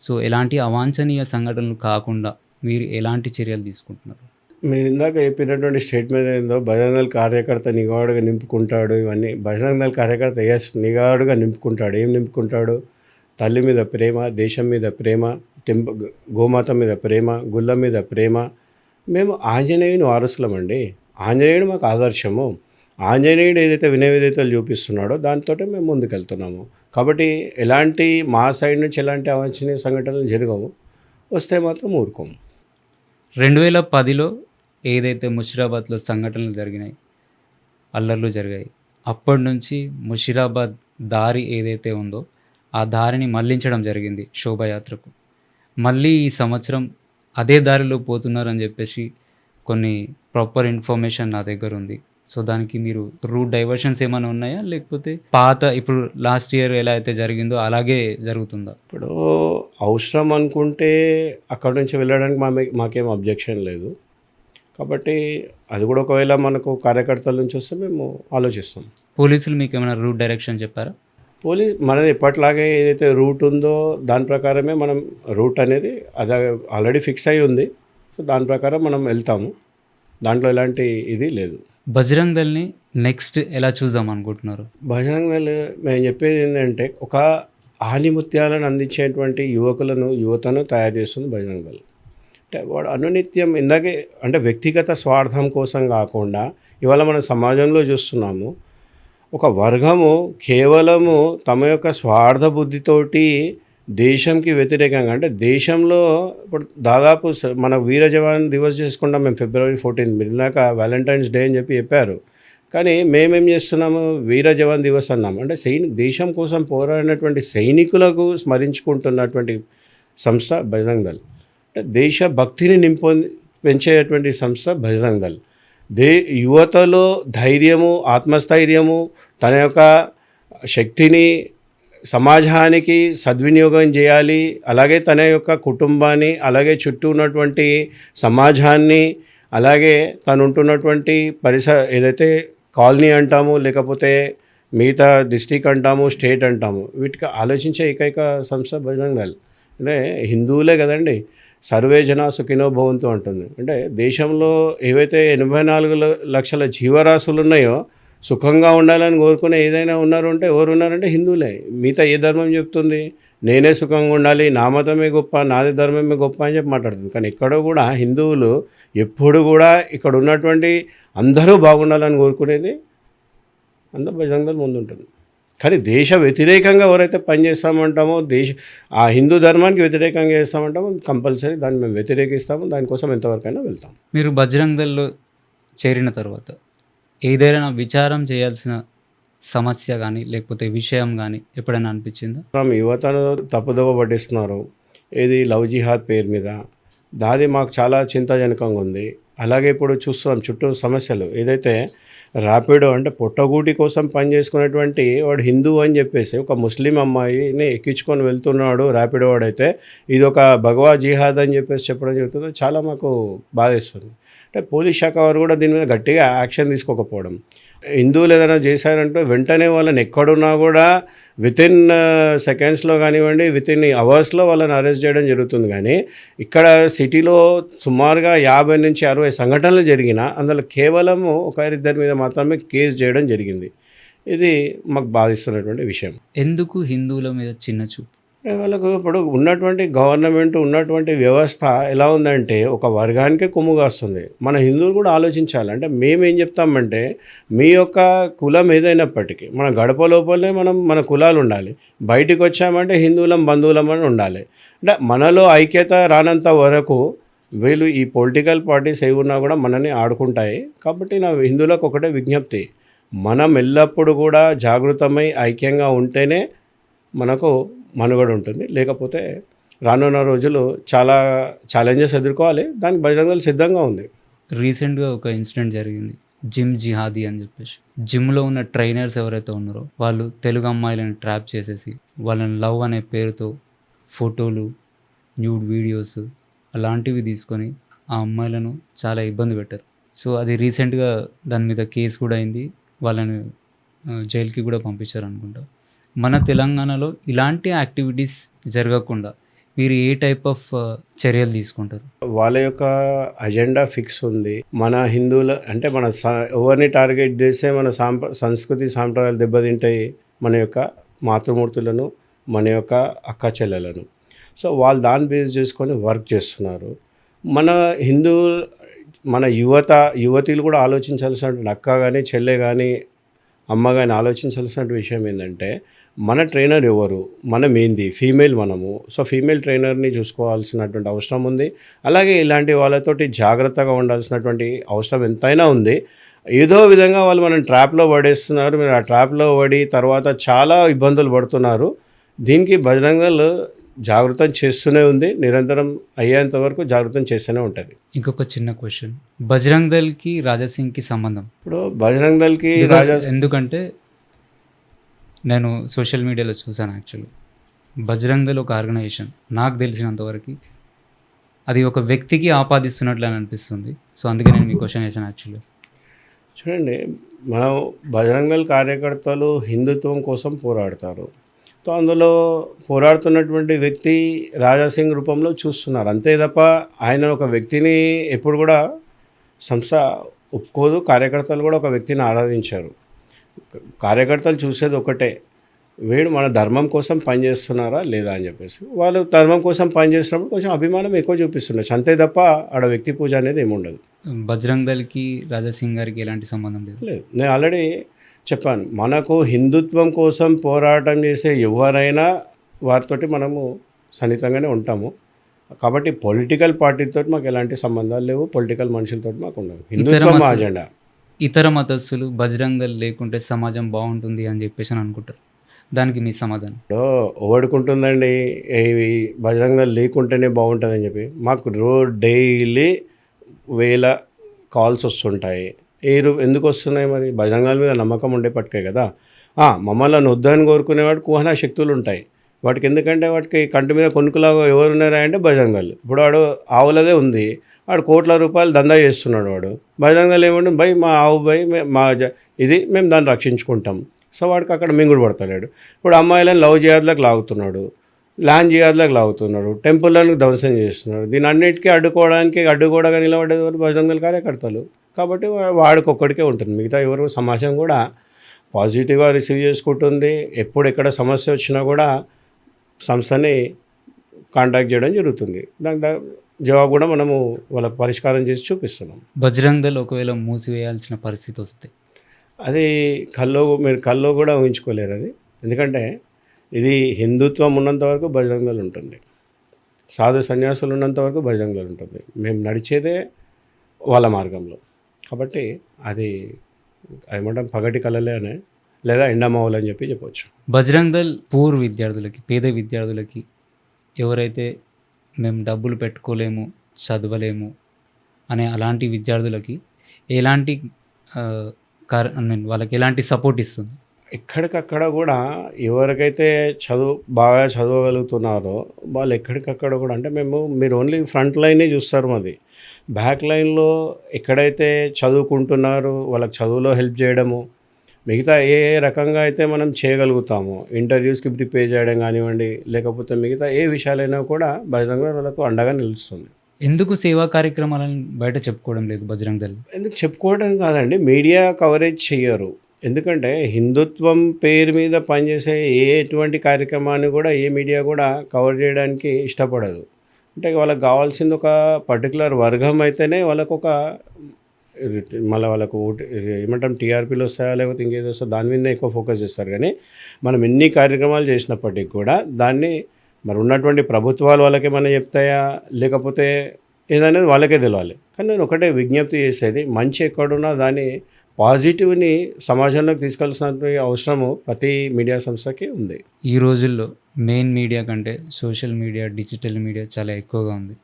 సో ఎలాంటి అవాంఛనీయ సంఘటనలు కాకుండా మీరు ఎలాంటి చర్యలు తీసుకుంటున్నారు? మీరు ఇందాక చెప్పినటువంటి స్టేట్మెంట్ ఏందో, బజరంగ్ దళ్ కార్యకర్త నిగాడుగా నింపుకుంటాడు, ఇవన్నీ బజరంగ్ దళ్ కార్యకర్త నిగాడుగా నింపుకుంటాడు. ఏం నింపుకుంటాడు? తల్లి మీద ప్రేమ, దేశం మీద ప్రేమ, గోమాత మీద ప్రేమ, గుళ్ళ మీద ప్రేమ. మేము ఆంజనేయుని వారసులమండి. ఆంజనేయుడు మాకు ఆదర్శము. ఆంజనేయుడు ఏదైతే వినయ విధేయతలు చూపిస్తున్నాడో దాంతో మేము ముందుకెళ్తున్నాము. కాబట్టి ఎలాంటి మా సైడ్ నుంచి ఎలాంటి అవాంఛనీయ సంఘటనలు జరగవు. వస్తే మాత్రం ఊరుకోము. 2010లో ఏదైతే ముషిరాబాద్లో సంఘటనలు జరిగినాయి, అల్లర్లు జరిగాయి, అప్పటి నుంచి ముషిరాబాద్ దారి ఏదైతే ఉందో ఆ దారిని మళ్లించడం జరిగింది శోభాయాత్రకు. మళ్ళీ ఈ సంవత్సరం అదే దారిలో పోతున్నారని చెప్పేసి కొన్ని ప్రాపర్ ఇన్ఫర్మేషన్ నా దగ్గర ఉంది. సో దానికి మీరు రూట్ డైవర్షన్స్ ఏమైనా ఉన్నాయా, లేకపోతే పాత ఇప్పుడు లాస్ట్ ఇయర్ ఎలా అయితే జరిగిందో అలాగే జరుగుతుందా? ఇప్పుడు అవసరం అనుకుంటే అక్కడ నుంచి వెళ్ళడానికి మాకేం అబ్జెక్షన్ లేదు. కాబట్టి అది కూడా ఒకవేళ మనకు కార్యకర్తల నుంచి వస్తే మేము ఆలోచిస్తాం. పోలీసులు మీకు ఏమైనా రూట్ డైరెక్షన్ చెప్పారా? మనది ఎప్పటిలాగే ఏదైతే రూట్ ఉందో దాని ప్రకారమే మనం రూట్ అనేది అది ఆల్రెడీ ఫిక్స్ అయి ఉంది. సో దాని ప్రకారం మనం వెళ్తాము. దాంట్లో ఎలాంటి ఇది లేదు. బజరంగ్ దళ్ని నెక్స్ట్ ఎలా చూద్దాం అనుకుంటున్నారు? బజరంగ్ దళ్ మేము చెప్పేది ఏంటంటే ఒక ఆనిముత్యాలను అందించేటువంటి యువతను తయారు చేస్తుంది బజరంగ్ దళ్. అంటే వాడు అనునిత్యం ఇందాకే అంటే వ్యక్తిగత స్వార్థం కోసం కాకుండా ఇవాళ మన సమాజంలో చూస్తున్నాము, ఒక వర్గము కేవలము తమ యొక్క స్వార్థ బుద్ధితోటి దేశంకి వ్యతిరేకంగా, అంటే దేశంలో ఇప్పుడు దాదాపు మన వీర జవాన్ దివస్ చేసుకుంటాం మేము February 14. మీరు ఇందాక వ్యాలంటైన్స్ డే అని చెప్పారు. కానీ మేమేం చేస్తున్నాము, వీర జవాన్ దివస్ అన్నాము. అంటే దేశం కోసం పోరాడినటువంటి సైనికులకు స్మరించుకుంటున్నటువంటి సంస్థ బజరంగ్ దళ్. అంటే దేశభక్తిని పెంచేటువంటి సంస్థ బజరంగ్ దళ్. యువతలో ధైర్యము, ఆత్మస్థైర్యము, తన యొక్క శక్తిని సమాజానికి సద్వినియోగం చేయాలి. అలాగే తన యొక్క కుటుంబాన్ని, అలాగే చుట్టూ ఉన్నటువంటి సమాజాన్ని, అలాగే తను ఉంటున్నటువంటి ఏదైతే కాలనీ అంటాము, లేకపోతే మిగతా డిస్ట్రిక్ట్ అంటాము, స్టేట్ అంటాము, వీటికి ఆలోచించే ఏకైక సంస్థ బజరంగ్ దళ్. అంటే హిందువులే కదండి, సర్వే జన సుఖినో భవంతు అంటుంది. అంటే దేశంలో ఏవైతే 84 లక్షల జీవరాశులు ఉన్నాయో సుఖంగా ఉండాలని కోరుకునే ఏదైనా ఉన్నారు అంటే ఎవరు ఉన్నారంటే హిందువులే. మిగతా ఏ ధర్మం చెప్తుంది నేనే సుఖంగా ఉండాలి, నా మతమే గొప్ప, నాది ధర్మమే గొప్ప అని చెప్పి మాట్లాడుతుంది. కానీ ఎక్కడో కూడా హిందువులు ఎప్పుడు కూడా ఇక్కడ ఉన్నటువంటి అందరూ బాగుండాలని కోరుకునేది అందరూ బజరంగ్ దళ్ ముందుంటుంది. కానీ దేశ వ్యతిరేకంగా ఎవరైతే పనిచేస్తామంటామో, ఆ హిందూ ధర్మానికి వ్యతిరేకంగా చేస్తామంటామో కంపల్సరీ దాన్ని మేము వ్యతిరేకిస్తాము. దానికోసం ఎంతవరకైనా వెళ్తాం. మీరు బజరంగ్ దళ్లో చేరిన తర్వాత ఏదైనా విచారం చేయాల్సిన సమస్య కానీ లేకపోతే విషయం కానీ ఎప్పుడైనా అనిపించిందా? యువతను తప్పుదోవ పట్టిస్తున్నారు, ఏది లవ్ జిహాద్ పేరు మీద. దాది మాకు చాలా చింతాజనకంగా ఉంది. అలాగే ఇప్పుడు చూస్తున్నాం చుట్టూ సమస్యలు, ఏదైతే ర్యాపిడో అంటే పొట్టగూటి కోసం పనిచేసుకునేటువంటి వాడు హిందూ అని చెప్పేసి ఒక ముస్లిం అమ్మాయిని ఎక్కించుకొని వెళ్తున్నాడు ర్యాపిడో వాడైతే, ఇది ఒక భగవా జిహాద్ అని చెప్పేసి చెప్పడం జరుగుతుంది. చాలా మాకు బాధేస్తుంది. అంటే పోలీస్ శాఖ వారు కూడా దీని మీద గట్టిగా యాక్షన్ తీసుకోకపోవడం. హిందువులు ఏదైనా చేశారంటే వెంటనే వాళ్ళని ఎక్కడున్నా కూడా వితిన్ సెకండ్స్లో కానివ్వండి, వితిన్ అవర్స్లో వాళ్ళని అరెస్ట్ చేయడం జరుగుతుంది. కానీ ఇక్కడ సిటీలో సుమారుగా 50 నుంచి 60 సంఘటనలు జరిగినా అందులో కేవలము ఒకరిద్దరి మీద మాత్రమే కేసు చేయడం జరిగింది. ఇది మాకు బాధిస్తున్నటువంటి విషయం. ఎందుకు హిందువుల మీద చిన్న చూపు? వాళ్ళకు ఇప్పుడు ఉన్నటువంటి గవర్నమెంట్, ఉన్నటువంటి వ్యవస్థ ఎలా ఉందంటే ఒక వర్గానికే కొమ్ముగాస్తుంది. మన హిందువులు కూడా ఆలోచించాలి. అంటే మేమేం చెప్తామంటే మీ యొక్క కులం ఏదైనప్పటికీ మన గడప లోపలనే మన కులాలు ఉండాలి. బయటికి వచ్చామంటే హిందువులం బంధువులం అని ఉండాలి. అంటే మనలో ఐక్యత రానంత వరకు వీళ్ళు ఈ పొలిటికల్ పార్టీస్ ఏవి ఉన్నా కూడా మనని ఆడుకుంటాయి. కాబట్టి నా హిందువులకు ఒకటే విజ్ఞప్తి, మనం ఎల్లప్పుడూ కూడా జాగృతమై ఐక్యంగా ఉంటేనే మనకు మనుగడ ఉంటుంది. లేకపోతే రానున్న రోజులు చాలా ఛాలెంజెస్ ఎదుర్కోవాలి. దానికి బజరంగ దళ్ సిద్ధంగా ఉంది. రీసెంట్గా ఒక ఇన్సిడెంట్ జరిగింది, జిమ్ జిహాదీ అని చెప్పేసి. జిమ్లో ఉన్న ట్రైనర్స్ ఎవరైతే ఉన్నారో వాళ్ళు తెలుగు అమ్మాయిలను ట్రాప్ చేసేసి వాళ్ళని లవ్ అనే పేరుతో ఫోటోలు, న్యూడ్ వీడియోస్ అలాంటివి తీసుకొని ఆ అమ్మాయిలను చాలా ఇబ్బంది పెట్టారు. సో అది రీసెంట్గా దాని మీద కేసు కూడా అయింది, వాళ్ళని జైలుకి కూడా పంపించారు అనుకుంటా. మన తెలంగాణలో ఇలాంటి యాక్టివిటీస్ జరగకుండా మీరు ఏ టైప్ ఆఫ్ చర్యలు తీసుకుంటారు? వాళ్ళ యొక్క అజెండా ఫిక్స్ ఉంది. మన హిందువుల అంటే మన ఎవరిని టార్గెట్ చేస్తే మన సంస్కృతి సాంప్రదాయాలు దెబ్బతింటాయి, మన యొక్క మాతృమూర్తులను, మన యొక్క అక్క చెల్లెలను. సో వాళ్ళు దాన్ని బేస్ చేసుకొని వర్క్ చేస్తున్నారు. మన మన యువతీలు కూడా ఆలోచించాల్సినటువంటి అక్క కానీ చెల్లె కానీ అమ్మ కానీ ఆలోచించాల్సిన విషయం ఏంటంటే మన ట్రైనర్ ఎవరు, మనం ఏంది, ఫీమేల్ మనము. సో ఫీమేల్ ట్రైనర్ని చూసుకోవాల్సినటువంటి అవసరం ఉంది. అలాగే ఇలాంటి వాళ్ళతోటి జాగ్రత్తగా ఉండాల్సినటువంటి అవసరం ఎంతైనా ఉంది. ఏదో విధంగా వాళ్ళు మనం ట్రాప్లో పడేస్తున్నారు. మీరు ఆ ట్రాప్లో పడి తర్వాత చాలా ఇబ్బందులు పడుతున్నారు. దీనికి బజరంగ దళ్ జాగృతం చేస్తూనే ఉంది. నిరంతరం అయ్యేంత వరకు జాగృతం చేస్తూనే ఉంటుంది. ఇంకొక చిన్న క్వశ్చన్, బజరంగ్ దళ్కి రాజాసింగ్కి సంబంధం? ఇప్పుడు బజరంగ దళ్కి ఎందుకంటే నేను సోషల్ మీడియాలో చూసాను యాక్చువల్లీ. బజరంగ్ దళ్ ఒక ఆర్గనైజేషన్, నాకు తెలిసినంతవరకు అది ఒక వ్యక్తికి ఆపాదిస్తున్నట్లు అని అనిపిస్తుంది. సో అందుకే నేను మీ క్వశ్చన్ వేసాను యాక్చువల్లీ. చూడండి, మనం బజరంగ దళ్ కార్యకర్తలు హిందుత్వం కోసం పోరాడతారు. సో అందులో పోరాడుతున్నటువంటి వ్యక్తి రాజాసింగ్ రూపంలో చూస్తున్నారు అంతే తప్ప ఆయన ఒక వ్యక్తిని ఎప్పుడు కూడా సంస్థ ఒప్పుకోదు. కార్యకర్తలు కూడా ఒక వ్యక్తిని ఆరాధించారు. కార్యకర్తలు చూసేది ఒకటే, వీడు మన ధర్మం కోసం పనిచేస్తున్నారా లేదా అని చెప్పేసి. వాళ్ళు ధర్మం కోసం పనిచేసినప్పుడు కొంచెం అభిమానం ఎక్కువ చూపిస్తుండొచ్చు అంతే తప్ప ఆడ వ్యక్తి పూజ అనేది ఏమి ఉండదు. బజరంగ్ దళ్కి రాజాసింగ్ గారికి ఎలాంటి సంబంధం లేదు. నేను ఆల్రెడీ చెప్పాను, మనకు హిందుత్వం కోసం పోరాటం చేసే ఎవరైనా వారితోటి మనము సన్నిహితంగానే ఉంటాము. కాబట్టి పొలిటికల్ పార్టీతో మాకు ఎలాంటి సంబంధాలు లేవు, పొలిటికల్ మనుషులతో మాకు ఉండవు. హిందుత్వం అజెండా. ఇతర మతస్థులు బజరంగ్ దళ్ లేకుంటే సమాజం బాగుంటుంది అని చెప్పేసి అని అనుకుంటారు, దానికి మీ సమాధానం? ఓడుకుంటుందండి బజరంగ దళ్ లేకుంటేనే బాగుంటుందని చెప్పి. మాకు డైలీ వేల కాల్స్ వస్తుంటాయి. ఎందుకు వస్తున్నాయి? మరి బజరంగ దళ్ మీద నమ్మకం ఉండే పట్టుకే కదా. మమ్మల్ని వద్దని కోరుకునేవాడు కుహనా శక్తులు ఉంటాయి వాటికి. ఎందుకంటే వాటికి కంటి మీద కొనుక్కులాగా ఎవరు ఉన్నారా అంటే బజరంగ దళ్. ఇప్పుడు వాడు ఆవులదే ఉంది, వాడు కోట్ల రూపాయలు దందా చేస్తున్నాడు. వాడు బజరంగ దళ్ ఏమంటే భయ్ మా ఆవు భయ్ ఇది మేము దాన్ని రక్షించుకుంటాం. సో వాడికి అక్కడ మింగుడు పడతలేడు. ఇప్పుడు అమ్మాయిలను లవ్ జిహాద్లకు లాగుతున్నాడు, ల్యాండ్ జిహాద్లకు లాగుతున్నాడు, టెంపుల్లను ధ్వంసం చేస్తున్నాడు. దీని అన్నిటికీ అడ్డుకోవడంగా నిలబడేది బజరంగ దళ్ కార్యకర్తలు. కాబట్టి వాడికి ఒక్కడికే ఉంటుంది, మిగతా ఎవరు సమాజం కూడా పాజిటివ్గా రిసీవ్ చేసుకుంటుంది. ఎప్పుడు ఎక్కడ సమస్య వచ్చినా కూడా సంస్థని కాంటాక్ట్ చేయడం జరుగుతుంది. దానికి జవాబు కూడా మనము వాళ్ళకి పరిష్కారం చేసి చూపిస్తున్నాం. బజరంగ దళ్ ఒకవేళ మూసివేయాల్సిన పరిస్థితి వస్తే అది మీరు కల్లో కూడా ఊహించుకోలేరు అది. ఎందుకంటే ఇది హిందుత్వం ఉన్నంత వరకు బజరంగ దళ్ ఉంటుంది, సాధు సన్యాసులు ఉన్నంత వరకు బజరంగ దళ్ ఉంటుంది. మేము నడిచేదే వాళ్ళ మార్గంలో. కాబట్టి అది ఏమంటాం పగటి కళలే అనే లేదా ఎండమావులు అని చెప్పవచ్చు. బజరంగ దళ్ పూర్ విద్యార్థులకి, పేద విద్యార్థులకి, ఎవరైతే మేము డబ్బులు పెట్టుకోలేము, చదవలేము అనే అలాంటి విద్యార్థులకి ఎలాంటి వాళ్ళకి ఎలాంటి సపోర్ట్ ఇస్తుంది? ఎక్కడికక్కడ కూడా ఎవరికైతే బాగా చదవగలుగుతున్నారో వాళ్ళు ఎక్కడికక్కడ కూడా అంటే మీరు ఓన్లీ ఫ్రంట్ లైనే చూస్తారు, మాది బ్యాక్ లైన్లో ఎక్కడైతే చదువుకుంటున్నారో వాళ్ళకి చదువులో హెల్ప్ చేయడము, మిగతా ఏ రకంగా అయితే మనం చేయగలుగుతామో ఇంటర్వ్యూస్కి ప్రిపేర్ చేయడం కానివ్వండి, లేకపోతే మిగతా ఏ విషయాలైనా కూడా బజరంగ దళ్ వాళ్ళకు అండగా నిలుస్తుంది. ఎందుకు సేవా కార్యక్రమాలను బయట చెప్పుకోవడం లేదు బజరంగ దళ్? ఎందుకు చెప్పుకోవడం కాదండి, మీడియా కవరేజ్ చేయరు. ఎందుకంటే హిందుత్వం పేరు మీద పనిచేసే ఎటువంటి కార్యక్రమాన్ని కూడా ఏ మీడియా కూడా కవర్ చేయడానికి ఇష్టపడదు. అంటే వాళ్ళకి కావాల్సింది ఒక పర్టికులర్ వర్గం అయితేనే వాళ్ళకు మళ్ళీ వాళ్ళకు ఏమంటాం టీఆర్పీలు వస్తాయా లేకపోతే ఇంకేదో వస్తాయో దాని మీదనే ఎక్కువ ఫోకస్ చేస్తారు. కానీ మనం ఎన్ని కార్యక్రమాలు చేసినప్పటికీ కూడా దాన్ని మరి ఉన్నటువంటి ప్రభుత్వాలు వాళ్ళకేమైనా చెప్తాయా లేకపోతే ఏదనేది వాళ్ళకే తెలియాలి. కానీ నేను ఒకటే విజ్ఞప్తి చేసేది, మంచి ఎక్కడున్నా దాన్ని పాజిటివ్ని సమాజంలోకి తీసుకెళ్లాల్సిన అవసరము ప్రతి మీడియా సంస్థకి ఉంది. ఈ రోజుల్లో మెయిన్ మీడియా కంటే సోషల్ మీడియా, డిజిటల్ మీడియా చాలా ఎక్కువగా ఉంది.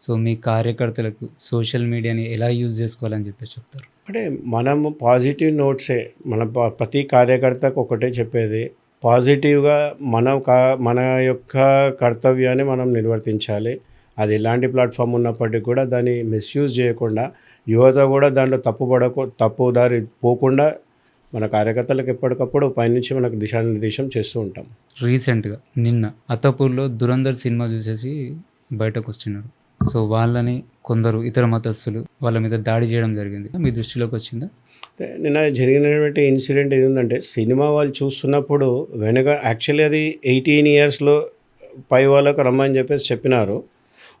సో మీ కార్యకర్తలకు సోషల్ మీడియాని ఎలా యూజ్ చేసుకోవాలని చెప్పేసి చెప్తారు? అంటే మనము పాజిటివ్ నోట్సే ప్రతి కార్యకర్తకు ఒకటే చెప్పేది, పాజిటివ్గా మన యొక్క కర్తవ్యాన్ని మనం నిర్వర్తించాలి. అది ఎలాంటి ప్లాట్ఫామ్ ఉన్నప్పటికీ కూడా దాన్ని మిస్యూజ్ చేయకుండా, యువత కూడా దాంట్లో తప్పు దారి పోకుండా మన కార్యకర్తలకు ఎప్పటికప్పుడు పైనుంచి మనకు దిశానిర్దేశం చేస్తూ ఉంటాం. రీసెంట్గా నిన్న అత్తపూర్లో దురంధర్ సినిమా చూసేసి బయటకు వచ్చినారు. సో వాళ్ళని కొందరు ఇతర మతస్థులు వాళ్ళ మీద దాడి చేయడం జరిగింది. మీ దృష్టిలోకి వచ్చిందా? నిన్న జరిగినటువంటి ఇన్సిడెంట్ ఏంటంటే, సినిమా వాళ్ళు చూస్తున్నప్పుడు వెనక యాక్చువల్లీ అది 18 ఇయర్స్లో పై వాళ్ళకు రమ్మని చెప్పేసి చెప్పినారు.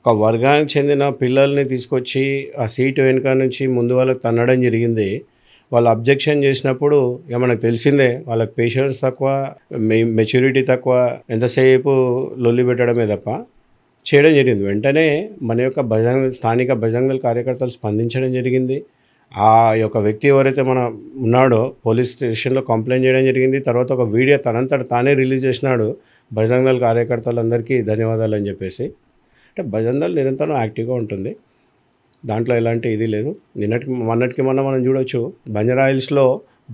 ఒక వర్గానికి చెందిన పిల్లల్ని తీసుకొచ్చి ఆ సీటు వెనుక నుంచి ముందు వాళ్ళకి తన్నడం జరిగింది. వాళ్ళు అబ్జెక్షన్ చేసినప్పుడు ఇక మనకు తెలిసిందే, వాళ్ళకి పేషెన్స్ తక్కువ, మెచ్యూరిటీ తక్కువ, ఎంతసేపు లొల్లి పెట్టడమే తప్ప చేయడం జరిగింది. వెంటనే మన యొక్క స్థానిక బజరంగల్ కార్యకర్తలు స్పందించడం జరిగింది. ఆ యొక్క వ్యక్తి ఎవరైతే ఉన్నాడో పోలీస్ స్టేషన్లో కంప్లైంట్ చేయడం జరిగింది. తర్వాత ఒక వీడియో తనంతట తానే రిలీజ్ చేసినాడు, బజరంగల్ కార్యకర్తలందరికీ ధన్యవాదాలు అని చెప్పేసి. అంటే బజరంగల్ నిరంతరం యాక్టివ్గా ఉంటుంది, దాంట్లో ఎలాంటి ఇది లేదు. మొన్నటికి మనం చూడవచ్చు, బంజారాహిల్స్లో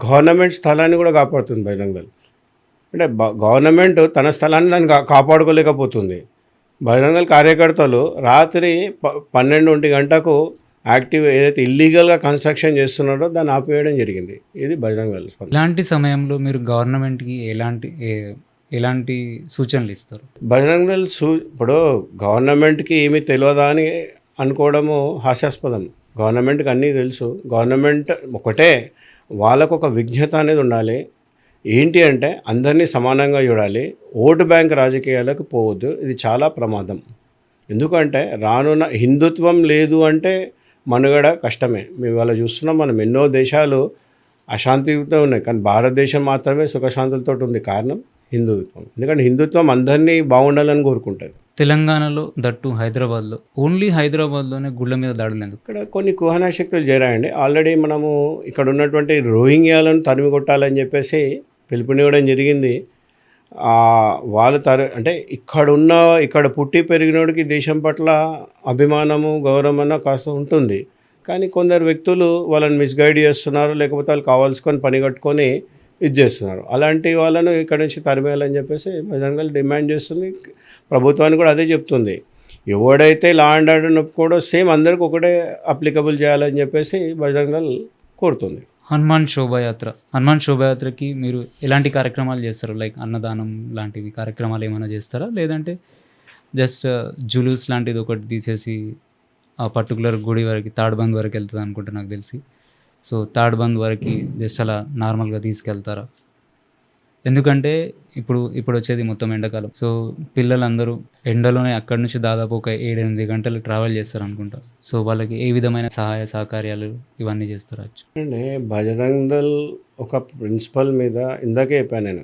గవర్నమెంట్ స్థలాన్ని కూడా కాపాడుతుంది బజరంగల్. అంటే గవర్నమెంట్ తన స్థలాన్ని దాన్ని కాపాడుకోలేకపోతుంది. బజరంగల్ కార్యకర్తలు రాత్రి 12 గంటకు యాక్టివ్ ఏదైతే ఇల్లీగల్గా కన్స్ట్రక్షన్ చేస్తున్నారో దాన్ని ఆపివేయడం జరిగింది. ఇది బజరంగల్. ఇలాంటి సమయంలో మీరు గవర్నమెంట్కి ఎలాంటి సూచనలు ఇస్తారు? బజరంగల్ ఇప్పుడు గవర్నమెంట్కి ఏమీ తెలియదా అని అనుకోవడము హాస్యాస్పదం. గవర్నమెంట్కి అన్నీ తెలుసు. గవర్నమెంట్ ఒకటే, వాళ్ళకు ఒక విజ్ఞత అనేది ఉండాలి. ఏంటి అంటే అందరినీ సమానంగా చూడాలి. ఓటు బ్యాంక్ రాజకీయాలకు పోవద్దు. ఇది చాలా ప్రమాదం. ఎందుకంటే రానున్న హిందుత్వం లేదు అంటే మనుగడ కష్టమే. మేము ఇవాళ చూస్తున్నాం, మనం ఎన్నో దేశాలు అశాంతితో ఉన్నాయి, కానీ భారతదేశం మాత్రమే సుఖశాంతులతో ఉంది. కారణం హిందుత్వం. ఎందుకంటే హిందుత్వం అందరినీ బాగుండాలని కోరుకుంటుంది. తెలంగాణలో దట్టు హైదరాబాద్లో, ఓన్లీ హైదరాబాద్లోనే గుళ్ళ మీద దాడులు ఎందుకు? ఇక్కడ కొన్ని కుహనా శక్తులు చేరాయండి. ఆల్రెడీ మనము ఇక్కడ ఉన్నటువంటి రోహింగ్యాలను తరిమి కొట్టాలని చెప్పేసి పిలుపునివ్వడం జరిగింది. వాళ్ళ అంటే ఇక్కడ పుట్టి పెరిగినోడికి దేశం పట్ల అభిమానము, గౌరవం కాస్త ఉంటుంది. కానీ కొందరు వ్యక్తులు వాళ్ళని మిస్గైడ్ చేస్తున్నారు, లేకపోతే వాళ్ళు కావాల్సుకొని పని కట్టుకొని ఇది చేస్తున్నారు. అలాంటి వాళ్ళను ఇక్కడ నుంచి తరిమేయాలని చెప్పేసి బజరంగల్ డిమాండ్ చేస్తుంది. ప్రభుత్వానికి కూడా అదే చెప్తుంది. ఎవడైతే లా అండ్ ఆర్డర్ ఒప్పుకోడో సేమ్ అందరికి ఒకటే అప్లికబుల్ చేయాలని చెప్పేసి బజరంగల్ కోరుతుంది. హనుమాన్ శోభాయాత్రకి మీరు ఎలాంటి కార్యక్రమాలు చేస్తారు? లైక్ అన్నదానం లాంటివి కార్యక్రమాలు ఏమైనా చేస్తారా? లేదంటే జస్ట్ జులూస్ లాంటిది ఒకటి తీసేసి ఆ పర్టికులర్ గుడి వరకు తాడ్బంద్ వరకు వెళ్తుంది అనుకుంటా నాకు తెలిసి. సో తాడ్బంద్ వరకు జస్ట్ అలా నార్మల్గా తీసుకెళ్తారా? ఎందుకంటే ఇప్పుడు వచ్చేది మొత్తం ఎండాకాలం. సో పిల్లలందరూ ఎండలోనే అక్కడి నుంచి దాదాపు ఒక 7-8 గంటలు ట్రావెల్ చేస్తారు అనుకుంటా. సో వాళ్ళకి ఏ విధమైన సహాయ సహకార్యాలు ఇవన్నీ చేస్తారు? అంటే బజరంగల్ ఒక ప్రిన్సిపల్ మీద ఇందాకే చెప్పాను నేను,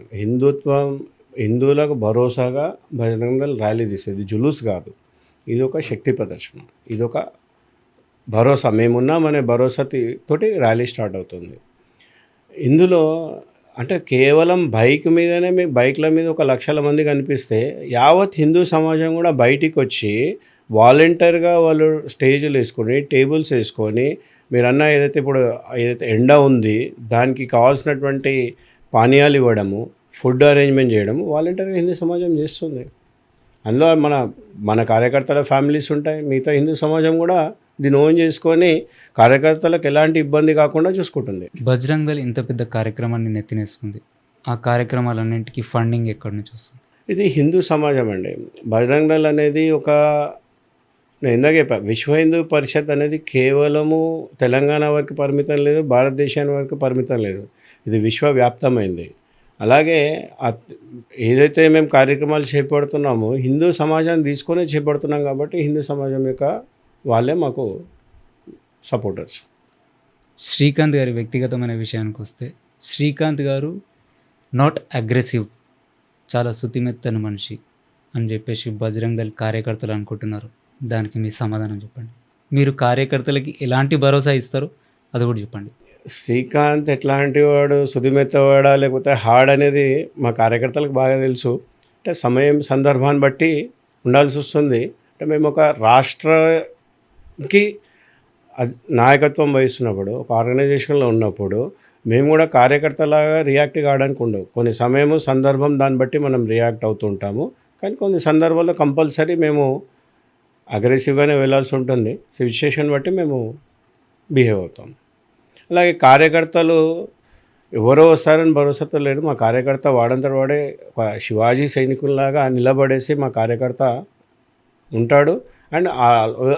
హిందువులకు భరోసాగా బజరంగల్ ర్యాలీ తీసేది, జులూస్ కాదు. ఇది ఒక శక్తి ప్రదర్శన, ఇది ఒక భరోసా, మేమున్నామనే భరోసా తోటి ర్యాలీ స్టార్ట్ అవుతుంది. ఇందులో అంటే కేవలం బైక్ల మీద 1,00,000 మంది కనిపిస్తే యావత్ హిందూ సమాజం కూడా బయటికి వచ్చి వాలంటీర్గా వాళ్ళు స్టేజ్లు వేసుకొని, టేబుల్స్ వేసుకొని, మీరన్నా ఏదైతే ఎండ ఉంది దానికి కావాల్సినటువంటి పానీయాలు ఇవ్వడము, ఫుడ్ అరేంజ్మెంట్ చేయడము వాలంటీర్గా హిందూ సమాజం చేస్తుంది. అందులో మన కార్యకర్తల ఫ్యామిలీస్ ఉంటాయి, మిగతా హిందూ సమాజం కూడా దీన్ని ఓన్ చేసుకొని కార్యకర్తలకు ఎలాంటి ఇబ్బంది కాకుండా చూసుకుంటుంది. బజరంగల్ ఇంత పెద్ద కార్యక్రమాన్ని నెత్తినేసుకుంది. ఆ కార్యక్రమాలన్నింటికి ఫండింగ్ ఎక్కడి నుంచి వస్తుంది? ఇది హిందూ సమాజం అండి. బజరంగల్ అనేది నేను ఇందాక చెప్పా, విశ్వ హిందూ పరిషత్ అనేది కేవలము తెలంగాణ వరకు పరిమితం లేదు, భారతదేశానికి వరకు పరిమితం లేదు, ఇది విశ్వవ్యాప్తమైంది. అలాగే ఏదైతే మేము కార్యక్రమాలు చేపడుతున్నామో హిందూ సమాజాన్ని తీసుకొని చేపడుతున్నాం కాబట్టి హిందూ సమాజం యొక్క వాళ్ళే మాకు సపోర్టర్స్. శ్రీకాంత్ గారి వ్యక్తిగతమైన విషయానికి వస్తే, శ్రీకాంత్ గారు నాట్ అగ్రెసివ్, చాలా శుతిమెత్తని మనిషి అని చెప్పేసి బజరంగల్ కార్యకర్తలు అనుకుంటున్నారు. దానికి మీ సమాధానం చెప్పండి. మీరు కార్యకర్తలకి ఎలాంటి భరోసా ఇస్తారు అది కూడా చెప్పండి. శ్రీకాంత్ ఎట్లాంటి వాడు, సుదిమెత్తవాడా లేకపోతే హార్డ్ అనేది మా కార్యకర్తలకు బాగా తెలుసు. అంటే సమయం సందర్భాన్ని బట్టి ఉండాల్సి వస్తుంది. అంటే మేము ఒక రాష్ట్రకి నాయకత్వం వహిస్తున్నప్పుడు, ఒక ఆర్గనైజేషన్లో ఉన్నప్పుడు మేము కూడా కార్యకర్తలాగా రియాక్ట్ కావడానికి ఉండవు. కొన్ని సమయము సందర్భం దాన్ని బట్టి మనం రియాక్ట్ అవుతూ ఉంటాము. కానీ కొన్ని సందర్భాల్లో కంపల్సరీ మేము అగ్రెసివ్గానే వెళ్ళాల్సి ఉంటుంది. సిచ్యుయేషన్ బట్టి మేము బిహేవ్ అవుతాం. అలాగే కార్యకర్తలు ఎవరో వస్తారని భరోసాతో లేడు. మా కార్యకర్త వాడంతట వాడే ఒక శివాజీ సైనికుల్లాగా నిలబడేసి మా కార్యకర్త ఉంటాడు. అండ్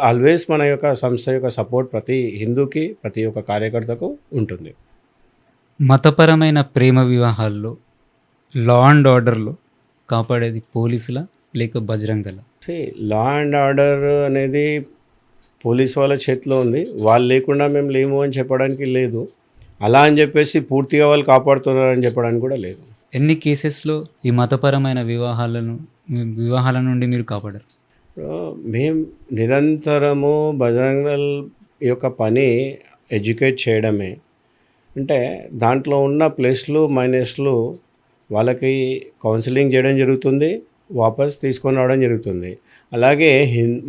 ఆల్వేస్ మన యొక్క సంస్థ యొక్క సపోర్ట్ ప్రతి హిందూకి, ప్రతి ఒక్క కార్యకర్తకు ఉంటుంది. మతపరమైన ప్రేమ వివాహాల్లో లా అండ్ ఆర్డర్లో కాపాడేది పోలీసులా లేక బజరంగ్ దళ? లా అండ్ ఆర్డర్ అనేది పోలీస్ వాళ్ళ చేతిలో ఉంది. వాళ్ళు లేకుండా మేము లేము అని చెప్పడానికి లేదు. అలా అని చెప్పేసి పూర్తిగా వాళ్ళు కాపాడుతున్నారని చెప్పడానికి కూడా లేదు. ఎన్ని కేసెస్లో ఈ మతపరమైన వివాహాల నుండి మీరు కాపాడారు? మేము నిరంతరము బజరంగ్ దళ్ యొక్క పని ఎడ్యుకేట్ చేయడమే. అంటే దాంట్లో ఉన్న ప్లస్లు మైనస్లు వాళ్ళకి కౌన్సిలింగ్ చేయడం జరుగుతుంది, వాపస్ తీసుకొని రావడం జరుగుతుంది. అలాగే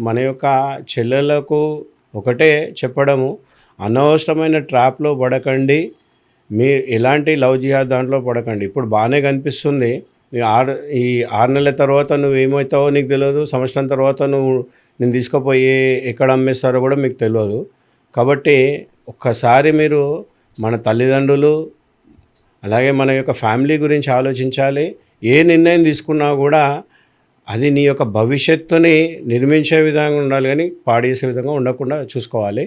మన యొక్క చెల్లెలకు ఒకటే చెప్పడము, అనవసరమైన ట్రాప్లో పడకండి, మీ ఎలాంటి లవ్ జిహాద్ దాంట్లో పడకండి. ఇప్పుడు బాగానే కనిపిస్తుంది. ఈ 6 నెలల తర్వాత నువ్వు ఏమవుతావో నీకు తెలియదు, సంవత్సరం తర్వాత నేను తీసుకుపోయి ఎక్కడ అమ్మేస్తారో కూడా మీకు తెలియదు. కాబట్టి ఒక్కసారి మీరు మన తల్లిదండ్రులు అలాగే మన యొక్క ఫ్యామిలీ గురించి ఆలోచించాలి. ఏ నిర్ణయం తీసుకున్నా కూడా అది నీ యొక్క భవిష్యత్తుని నిర్మించే విధంగా ఉండాలి, కానీ పాడేసే విధంగా ఉండకుండా చూసుకోవాలి.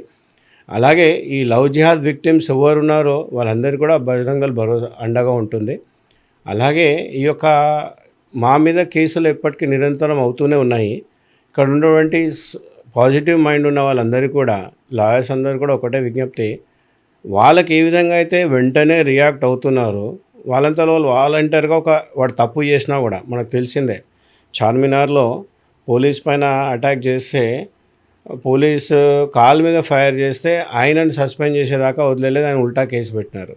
అలాగే ఈ లవ్ జిహాద్ విక్టిమ్స్ ఎవరు ఉన్నారో వాళ్ళందరికీ కూడా బజరంగ్ దళ్ భరోసా అండగా ఉంటుంది. అలాగే ఈ యొక్క మా మీద కేసులు ఎప్పటికీ నిరంతరం అవుతూనే ఉన్నాయి. ఇక్కడ ఉన్నటువంటి పాజిటివ్ మైండ్ ఉన్న వాళ్ళందరికీ కూడా, లాయర్స్ అందరూ కూడా ఒకటే విజ్ఞప్తి, వాళ్ళకి ఏ విధంగా అయితే వెంటనే రియాక్ట్ అవుతున్నారో వాళ్ళంతా వాళ్ళు వాలంటీర్గా వాడు తప్పు చేసినా కూడా మనకు తెలిసిందే. చార్మినార్లో పోలీస్ పైన అటాక్ చేస్తే పోలీసు కాల్ మీద ఫైర్ చేస్తే ఆయనను సస్పెండ్ చేసేదాకా వదిలేదు, ఆయన ఉల్టా కేసు పెట్టినారు.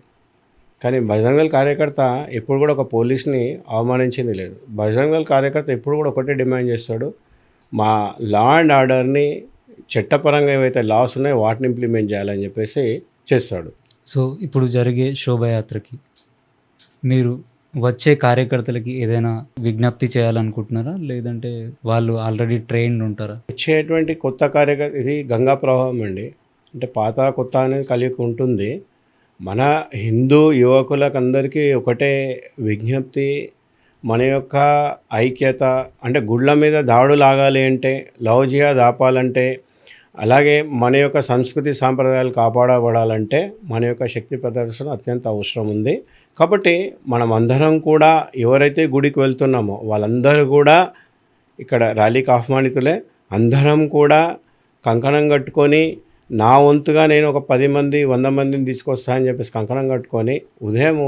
కానీ బజరంగ్ దళ్ కార్యకర్త ఎప్పుడు కూడా ఒక పోలీస్ని అవమానించింది లేదు. బజరంగ్ దళ్ కార్యకర్త ఎప్పుడు కూడా ఒకటే డిమాండ్ చేస్తాడు, మా లా అండ్ ఆర్డర్ని చట్టపరంగా ఏవైతే లాస్ ఉన్నాయో వాటిని ఇంప్లిమెంట్ చేయాలని చెప్పేసి చేస్తాడు. సో ఇప్పుడు జరిగే శోభయాత్రకి మీరు వచ్చే కార్యకర్తలకి ఏదైనా విజ్ఞప్తి చేయాలనుకుంటున్నారా, లేదంటే వాళ్ళు ఆల్రెడీ ట్రైన్డ్ ఉంటారా? వచ్చేటువంటి కొత్త కార్యకర్త ఇది గంగా ప్రవాహం అండి. అంటే పాత కొత్త అనేది కలిగి ఉంటుంది. మన హిందూ యువకులకు అందరికీ ఒకటే విజ్ఞప్తి, మన యొక్క ఐక్యత, అంటే గుళ్ళ మీద దాడులు ఆగాలి అంటే, లవ్ జిహాద్ ఆపాలంటే, అలాగే మన యొక్క సంస్కృతి సాంప్రదాయాలు కాపాడబడాలంటే మన యొక్క శక్తి ప్రదర్శన అత్యంత అవసరం ఉంది. కాబట్టి మనం అందరం కూడా ఎవరైతే గుడికి వెళ్తున్నామో వాళ్ళందరూ కూడా ఇక్కడ ర్యాలీకి ఆహ్వానితులే. అందరం కూడా కంకణం కట్టుకొని, నా వంతుగా నేను ఒక 10 మంది 100 మందిని తీసుకొస్తా అని చెప్పేసి కంకణం కట్టుకొని ఉదయం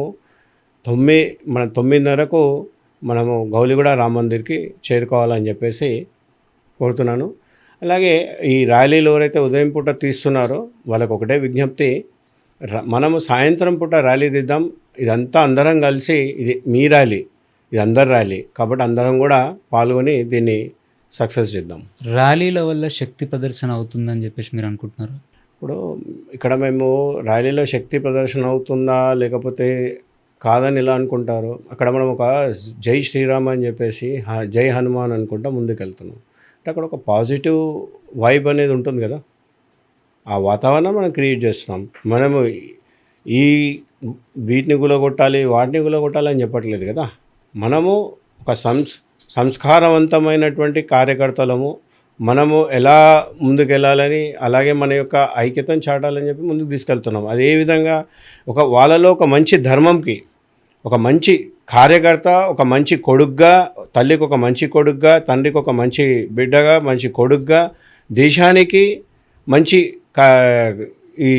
9:30కు మనము గౌలిగూడ రామ మందిర్కి చేరుకోవాలని చెప్పేసి కోరుతున్నాను. అలాగే ఈ ర్యాలీలు ఎవరైతే ఉదయం పూట తీస్తున్నారో వాళ్ళకు ఒకటే విజ్ఞప్తి, మనము సాయంత్రం పూట ర్యాలీ తీద్దాం. ఇదంతా అందరం కలిసి, ఇది మీ ర్యాలీ, ఇది అందరి ర్యాలీ, కాబట్టి అందరం కూడా పాల్గొని దీన్ని సక్సెస్ చేద్దాం. ర్యాలీల వల్ల శక్తి ప్రదర్శన అవుతుందని చెప్పేసి మీరు అనుకుంటున్నారు? ఇప్పుడు ఇక్కడ మేము ర్యాలీలో శక్తి ప్రదర్శన అవుతుందా లేకపోతే కాదని ఇలా అనుకుంటారు. అక్కడ మనం ఒక జై శ్రీరామ్ అని చెప్పేసి జై హనుమాన్ అనుకుంటా ముందుకెళ్తున్నాం. అంటే అక్కడ ఒక పాజిటివ్ వైబ్ అనేది ఉంటుంది కదా, ఆ వాతావరణం మనం క్రియేట్ చేస్తున్నాం. మనము ఈ వీటిని గులగొట్టాలి వాటిని గులగొట్టాలి అని చెప్పట్లేదు కదా. మనము ఒక సంస్కారవంతమైనటువంటి కార్యకర్తలము, మనము ఎలా ముందుకెళ్ళాలని, అలాగే మన యొక్క ఐక్యతను చాటాలని చెప్పి ముందుకు తీసుకెళ్తున్నాం. అదేవిధంగా వాళ్ళలో ఒక మంచి ధర్మంకి, ఒక మంచి కార్యకర్త, ఒక మంచి కొడుగ్గా, తల్లికి ఒక మంచి కొడుగ్గా, తండ్రికి ఒక మంచి బిడ్డగా, మంచి కొడుగ్గా, దేశానికి మంచి ఈ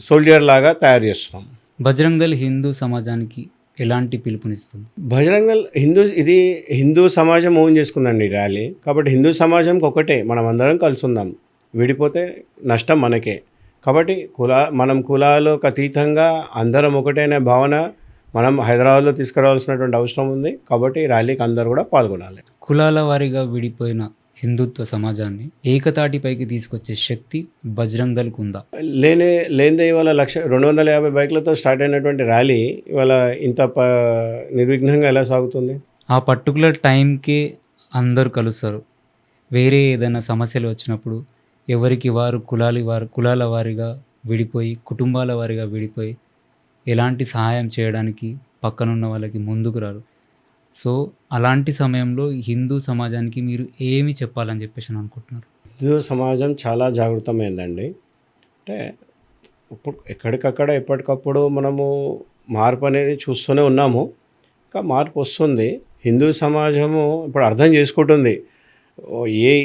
సోల్జర్ లాగా తయారు చేస్తున్నాం. బజరంగ్ దళ్ హిందూ సమాజానికి ఎలాంటి పిలుపునిస్తుంది? బజరంగ్ దళ్ హిందూ సమాజం ఓన్ చేసుకుందండి ర్యాలీ. కాబట్టి హిందూ సమాజంకి ఒకటే, మనం అందరం కలిసి ఉందాం. విడిపోతే నష్టం మనకే. కాబట్టి మనం కులాలకు అతీతంగా అందరం ఒకటేనే భావన మనం హైదరాబాద్లో తీసుకురావాల్సినటువంటి అవసరం ఉంది. కాబట్టి ఈ ర్యాలీకి అందరూ కూడా పాల్గొనాలి. కులాల వారీగా విడిపోయిన హిందుత్వ సమాజాన్ని ఏకతాటిపైకి తీసుకొచ్చే శక్తి బజరంగ్ దళ్కు ఉందా? లేనిదే ఇవాళ 250 బైకులతో స్టార్ట్ అయినటువంటి ర్యాలీ ఇవాళ ఇంత నిర్విఘ్నంగా ఎలా సాగుతుంది? ఆ పర్టికులర్ టైంకే అందరూ కలుస్తారు. వేరే ఏదైనా సమస్యలు వచ్చినప్పుడు ఎవరికి వారు కులాల వారీగా విడిపోయి, కుటుంబాల వారీగా విడిపోయి ఎలాంటి సహాయం చేయడానికి పక్కనున్న వాళ్ళకి ముందుకు రారు. సో అలాంటి సమయంలో హిందూ సమాజానికి మీరు ఏమి చెప్పాలని చెప్పేసి అనుకుంటున్నారు? హిందూ సమాజం చాలా జాగృతమైందండి. అంటే ఇప్పుడు ఎక్కడికక్కడ ఎప్పటికప్పుడు మనము మార్పు అనేది చూస్తూనే ఉన్నాము. ఇంకా మార్పు వస్తుంది. హిందూ సమాజము ఇప్పుడు అర్థం చేసుకుంటుంది.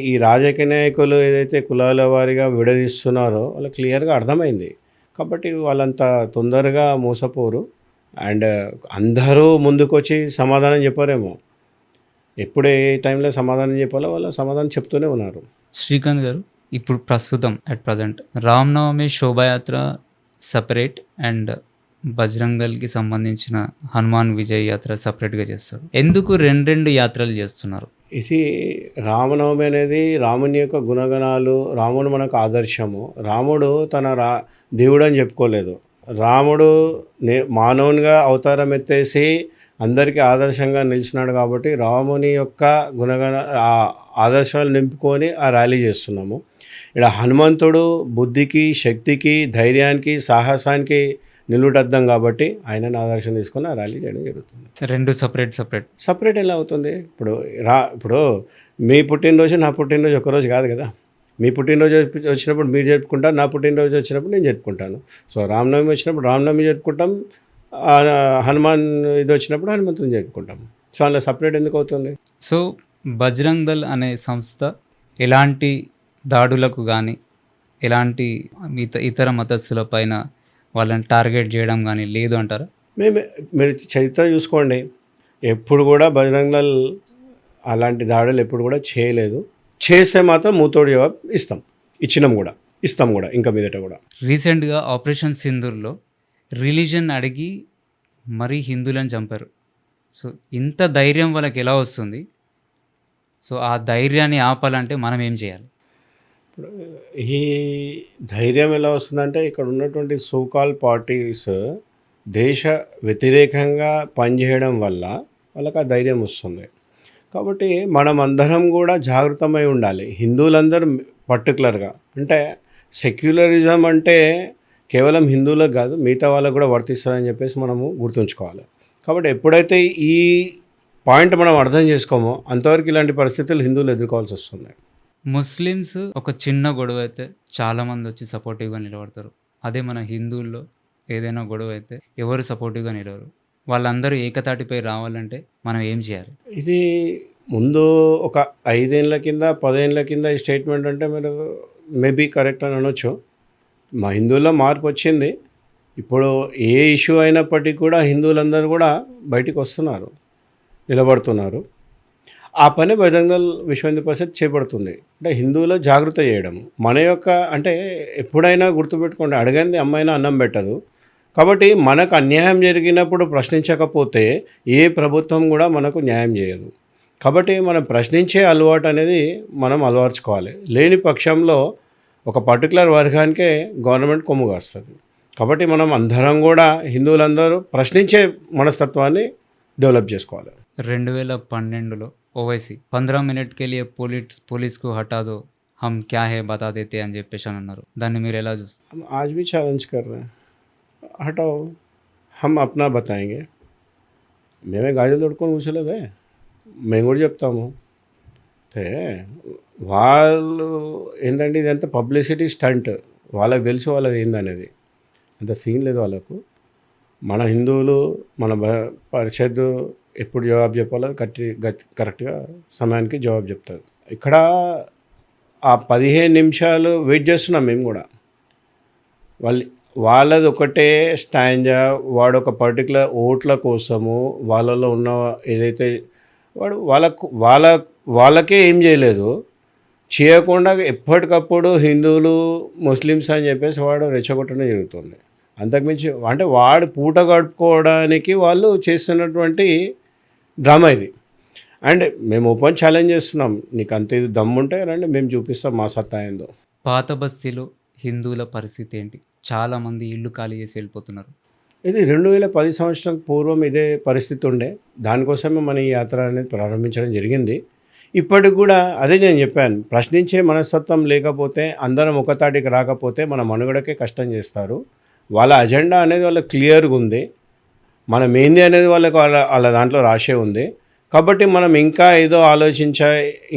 ఈ రాజకీయ నాయకులు ఏదైతే కులాల వారీగా విడదీస్తున్నారో వాళ్ళకి క్లియర్గా అర్థమైంది. కాబట్టి వాళ్ళంత తొందరగా మోసపోరు. అండ్ అందరూ ముందుకొచ్చి సమాధానం చెప్పారేమో. ఎప్పుడు ఏ టైంలో సమాధానం చెప్పాలో వాళ్ళు సమాధానం చెప్తూనే ఉన్నారు. శ్రీకాంత్ గారు, ఇప్పుడు ప్రస్తుతం అట్ ప్రజెంట్ రామ్నవమి శోభాయాత్ర సపరేట్ అండ్ బజరంగ్ దళ్కి సంబంధించిన హనుమాన్ విజయ్ యాత్ర సపరేట్గా చేస్తారు. ఎందుకు రెండు యాత్రలు చేస్తున్నారు? ఇది రామనవమి అనేది రాముని యొక్క గుణగణాలు, రాముడు మనకు ఆదర్శము. రాముడు తన దేవుడు అని చెప్పుకోలేదు. రాముడు మానవునిగా అవతారం ఎత్తేసి అందరికీ ఆదర్శంగా నిలిచినాడు. కాబట్టి రాముని యొక్క ఆదర్శాలు నింపుకొని ఆ ర్యాలీ చేస్తున్నాము. ఇక్కడ హనుమంతుడు బుద్ధికి, శక్తికి, ధైర్యానికి, సాహసానికి నిలువటద్దం. కాబట్టి ఆయనను ఆదర్శం తీసుకొని ఆ ర్యాలీ చేయడం జరుగుతుంది. రెండు సపరేట్ ఎలా అవుతుంది? ఇప్పుడు మీ పుట్టినరోజు నా పుట్టినరోజు ఒకరోజు కాదు కదా. మీ పుట్టినరోజు వచ్చినప్పుడు మీరు జరుపుకుంటారు, నా పుట్టినరోజు వచ్చినప్పుడు నేను జరుపుకుంటాను. సో రామనవమి వచ్చినప్పుడు రామనవమి జరుపుకుంటాం, హనుమాన్ ఇది వచ్చినప్పుడు హనుమంతుని జరుపుకుంటాం. సో అలా సపరేట్ ఎందుకు అవుతుంది? సో బజరంగ్ దళ్ అనే సంస్థ ఎలాంటి దాడులకు కానీ, ఎలాంటి ఇతర మతస్థుల పైన వాళ్ళని టార్గెట్ చేయడం కానీ లేదు అంటారా? మీరు చరిత్ర చూసుకోండి. ఎప్పుడు కూడా బజరంగ్ దళ్ అలాంటి దాడులు ఎప్పుడు కూడా చేయలేదు. చేస్తే మాత్రం మూతోడు జవాబు ఇస్తాం కూడా ఇంకా మీదట కూడా. రీసెంట్గా ఆపరేషన్ సింధూర్లో రిలీజన్ అడిగి మరీ హిందువులను చంపారు. సో ఇంత ధైర్యం వాళ్ళకి ఎలా వస్తుంది? సో ఆ ధైర్యాన్ని ఆపాలంటే మనం ఏం చేయాలి? ఇప్పుడు ఈ ధైర్యం ఎలా వస్తుందంటే ఇక్కడ ఉన్నటువంటి సోకాల్ పార్టీస్ దేశ వ్యతిరేకంగా పనిచేయడం వల్ల వాళ్ళకి ఆ ధైర్యం వస్తుంది. కాబట్టి మనం అందరం కూడా జాగృతమై ఉండాలి. హిందువులందరూ పర్టికులర్గా, అంటే సెక్యులరిజం అంటే కేవలం హిందువులకు కాదు మిగతా వాళ్ళకు కూడా వర్తిస్తుందని చెప్పేసి మనము గుర్తుంచుకోవాలి. కాబట్టి ఎప్పుడైతే ఈ పాయింట్ మనం అర్థం చేసుకోమో అంతవరకు ఇలాంటి పరిస్థితులు హిందువులు ఎదుర్కోవాల్సి వస్తుంది. ముస్లిమ్స్ ఒక చిన్న గొడవ అయితే చాలామంది వచ్చి సపోర్టివ్గా నిలబడతారు. అదే మన హిందువుల్లో ఏదైనా గొడవ అయితే ఎవరు సపోర్టివ్గా నిలవరు. వాళ్ళందరూ ఏకతాటిపై రావాలంటే మనం ఏం చేయాలి? ఇది ముందు ఒక 5 ఏళ్ళ కింద 10 ఏళ్ళ కింద ఈ స్టేట్మెంట్ అంటే మీరు మేబీ కరెక్ట్ అని అనొచ్చు. మా హిందువుల్లో మార్పు వచ్చింది. ఇప్పుడు ఏ ఇష్యూ అయినప్పటికీ కూడా హిందువులందరూ కూడా బయటికి వస్తున్నారు, నిలబడుతున్నారు. ఆ పని బజరంగ్ దళ్ విశ్వ హిందూ పరిషత్ చేపడుతుంది. అంటే హిందువుల జాగృత చేయడం మన యొక్క, అంటే ఎప్పుడైనా గుర్తుపెట్టుకోండి, అడగంది అమ్మైనా అన్నం పెట్టదు. కాబట్టి మనకు అన్యాయం జరిగినప్పుడు ప్రశ్నించకపోతే ఏ ప్రభుత్వం కూడా మనకు న్యాయం చేయదు. కాబట్టి మనం ప్రశ్నించే అలవాటు అనేది మనం అలవర్చుకోవాలి. లేని పక్షంలో ఒక పర్టికులర్ వర్గానికే గవర్నమెంట్ కొమ్ము కాస్తుంది. కాబట్టి మనం అందరం కూడా హిందువులందరూ ప్రశ్నించే మనస్తత్వాన్ని డెవలప్ చేసుకోవాలి. 2012లో ఓవైసీ 15 మినిట్ के लिए पुलिस को हटा दो हम क्या है बता देते అని చెప్పేసి అన్నారు. దాన్ని మీరు ఎలా చూస్తారు? आज भी चैलेंज कर रहे हैं, हटाओ हम अपना बताएंगे. మేమే గాజులు తొడుక్కొని కూర్చోలేదే, మేము కూడా చెప్తాము. అంటే వాళ్ళు ఏంటంటే ఇదంతా పబ్లిసిటీ స్టంట్. వాళ్ళకి తెలిసి వాళ్ళది ఏందనేది అంత సీన్ లేదు వాళ్ళకు. మన హిందువులు మన పరిషత్తు ఎప్పుడు జవాబు చెప్పాలో కరెక్ట్గా సమయానికి జవాబు చెప్తుంది. ఇక్కడ ఆ 15 నిమిషాలు వెయిట్ చేస్తున్నాం మేము కూడా. వాళ్ళది ఒకటే స్టాంజా, వాడు ఒక పర్టికులర్ ఓట్ల కోసము వాళ్ళలో ఉన్న ఏదైతే వాడు వాళ్ళకే ఏం చేయలేదు, చేయకుండా ఎప్పటికప్పుడు హిందువులు ముస్లిమ్స్ అని చెప్పేసి వాడు రెచ్చగొట్టడం జరుగుతుంది. అంతకుమించి అంటే వాడు పూట గడుపుకోవడానికి వాళ్ళు చేస్తున్నటువంటి డ్రామా ఇది. అండ్ మేము ఓపెన్ ఛాలెంజ్ చేస్తున్నాం, నీకు అంత ఇది దమ్ముంటే రండి, మేము చూపిస్తాం మా సత్తా ఏందో. పాత బస్తీలో హిందువుల పరిస్థితి ఏంటి? చాలామంది ఇల్లు ఖాళీ చేసి వెళ్ళిపోతున్నారు. ఇది 2010 సంవత్సరం పూర్వం ఇదే పరిస్థితి ఉండే. దానికోసమే మన ఈ యాత్ర అనేది ప్రారంభించడం జరిగింది. ఇప్పటికి కూడా అదే నేను చెప్పాను, ప్రశ్నించే మనస్తత్వం లేకపోతే, అందరం ఒకతాటికి రాకపోతే మన మనుగడకే కష్టం చేస్తారు. వాళ్ళ అజెండా అనేది వాళ్ళకి క్లియర్గా ఉంది, మనం ఏంది అనేది వాళ్ళకి వాళ్ళ దాంట్లో రాసే ఉంది. కాబట్టి మనం ఇంకా ఏదో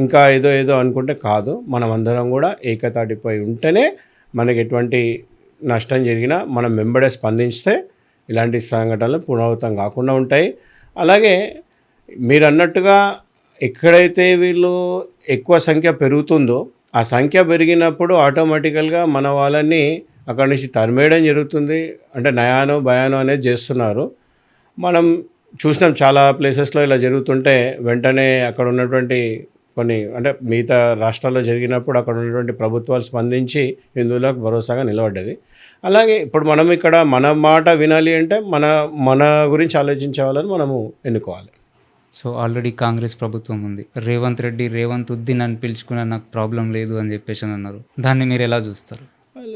ఇంకా ఏదో అనుకుంటే కాదు. మనం అందరం కూడా ఏకతాటిపై ఉంటేనే మనకి ఎటువంటి నష్టం జరిగినా మనం వెంబడే స్పందిస్తే ఇలాంటి సంఘటనలు పునరావృతం కాకుండా ఉంటాయి. అలాగే మీరు అన్నట్టుగా ఎక్కడైతే వీళ్ళు ఎక్కువ సంఖ్య పెరుగుతుందో ఆ సంఖ్య పెరిగినప్పుడు ఆటోమేటికల్గా మన వాళ్ళని అక్కడి నుంచి తరిమేయడం జరుగుతుంది. అంటే నయానో భయానో అనేది చేస్తున్నారు. మనం చూసినాం చాలా ప్లేసెస్లో ఇలా జరుగుతుంటే వెంటనే అక్కడ ఉన్నటువంటి కొన్ని అంటే మిగతా రాష్ట్రాల్లో జరిగినప్పుడు అక్కడ ఉన్నటువంటి ప్రభుత్వాలు స్పందించి హిందువులకు భరోసాగా నిలబడ్డది. అలాగే ఇప్పుడు మనం ఇక్కడ మన మాట వినాలి అంటే మన గురించి ఆలోచించే వాళ్ళని మనము ఎన్నుకోవాలి. సో ఆల్రెడీ కాంగ్రెస్ ప్రభుత్వం ఉంది. రేవంత్ ఉద్దీన్ అని పిలుచుకున్న నాకు ప్రాబ్లం లేదు అని చెప్పేసి అన్నారు. దాన్ని మీరు ఎలా చూస్తారు?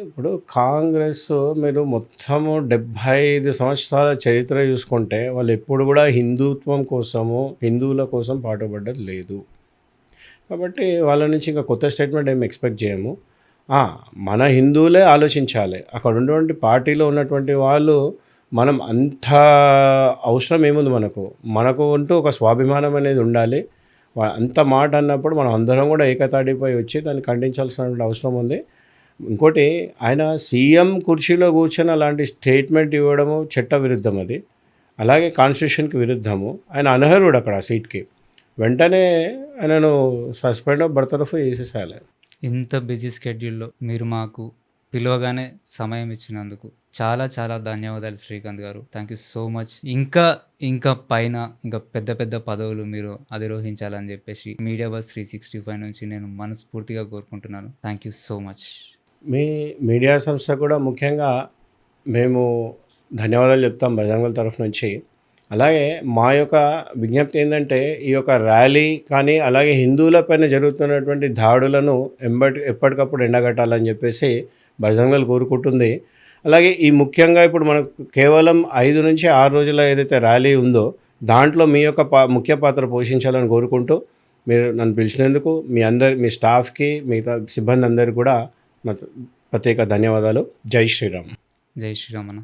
ఇప్పుడు కాంగ్రెస్ మీరు మొత్తము 75 సంవత్సరాల చరిత్ర చూసుకుంటే వాళ్ళు ఎప్పుడు కూడా హిందుత్వం కోసము హిందువుల కోసం పాటుపడ్డది లేదు. కాబట్టి వాళ్ళ నుంచి ఇంకా కొత్త స్టేట్మెంట్ ఏమి ఎక్స్పెక్ట్ చేయము. మన హిందువులే ఆలోచించాలి. అక్కడ ఉన్నటువంటి పార్టీలో ఉన్నటువంటి వాళ్ళు మనం అంత అవసరం ఏముంది, మనకు అంటూ ఒక స్వాభిమానం అనేది ఉండాలి. అంత మాట అన్నప్పుడు మనం అందరం కూడా ఏకతాటిపై వచ్చి దాన్ని ఖండించాల్సిన అవసరం ఉంది. ఇంకోటి, ఆయన సీఎం కుర్చీలో కూర్చొని అలాంటి స్టేట్మెంట్ ఇవ్వడము చట్ట విరుద్ధం, అది అలాగే కాన్స్టిట్యూషన్కి విరుద్ధము. ఆయన అనర్హుడు అక్కడ ఆ సీట్కి. వెంటనే ఆయనను సస్పెండ్ బర్తరఫ్ చేసేసాలి. ఇంత బిజీ స్కెడ్యూల్లో మీరు మాకు పిలవగానే సమయం ఇచ్చినందుకు చాలా చాలా ధన్యవాదాలు శ్రీకాంత్ గారు. Thank you so much. ఇంకా పైన ఇంకా పెద్ద పదవులు మీరు అధిరోహించాలని చెప్పేసి మీడియా బస్ 365 నుంచి నేను మనస్ఫూర్తిగా కోరుకుంటున్నాను. Thank you so much. Me media సంస్థ కూడా ముఖ్యంగా మేము ధన్యవాదాలు చెప్తాం బజరంగల్ తరఫు నుంచి. అలాగే మా యొక్క విజ్ఞప్తి ఏంటంటే ఈ యొక్క ర్యాలీ కానీ అలాగే హిందువులపైన జరుగుతున్నటువంటి దాడులను ఎప్పటికప్పుడు ఎండగట్టాలని చెప్పేసి బజరంగల్ కోరుకుంటుంది. అలాగే ఈ ముఖ్యంగా ఇప్పుడు మనకు కేవలం 5 నుంచి 6 రోజుల ఏదైతే ర్యాలీ ఉందో దాంట్లో మీ యొక్క ముఖ్య పాత్ర పోషించాలని కోరుకుంటూ మీరు నన్ను పిలిచినందుకు మీ స్టాఫ్కి మిగతా సిబ్బంది అందరికీ కూడా ప్రత్యేక ధన్యవాదాలు. జై శ్రీరామ్. జై శ్రీరామ్ అన్న.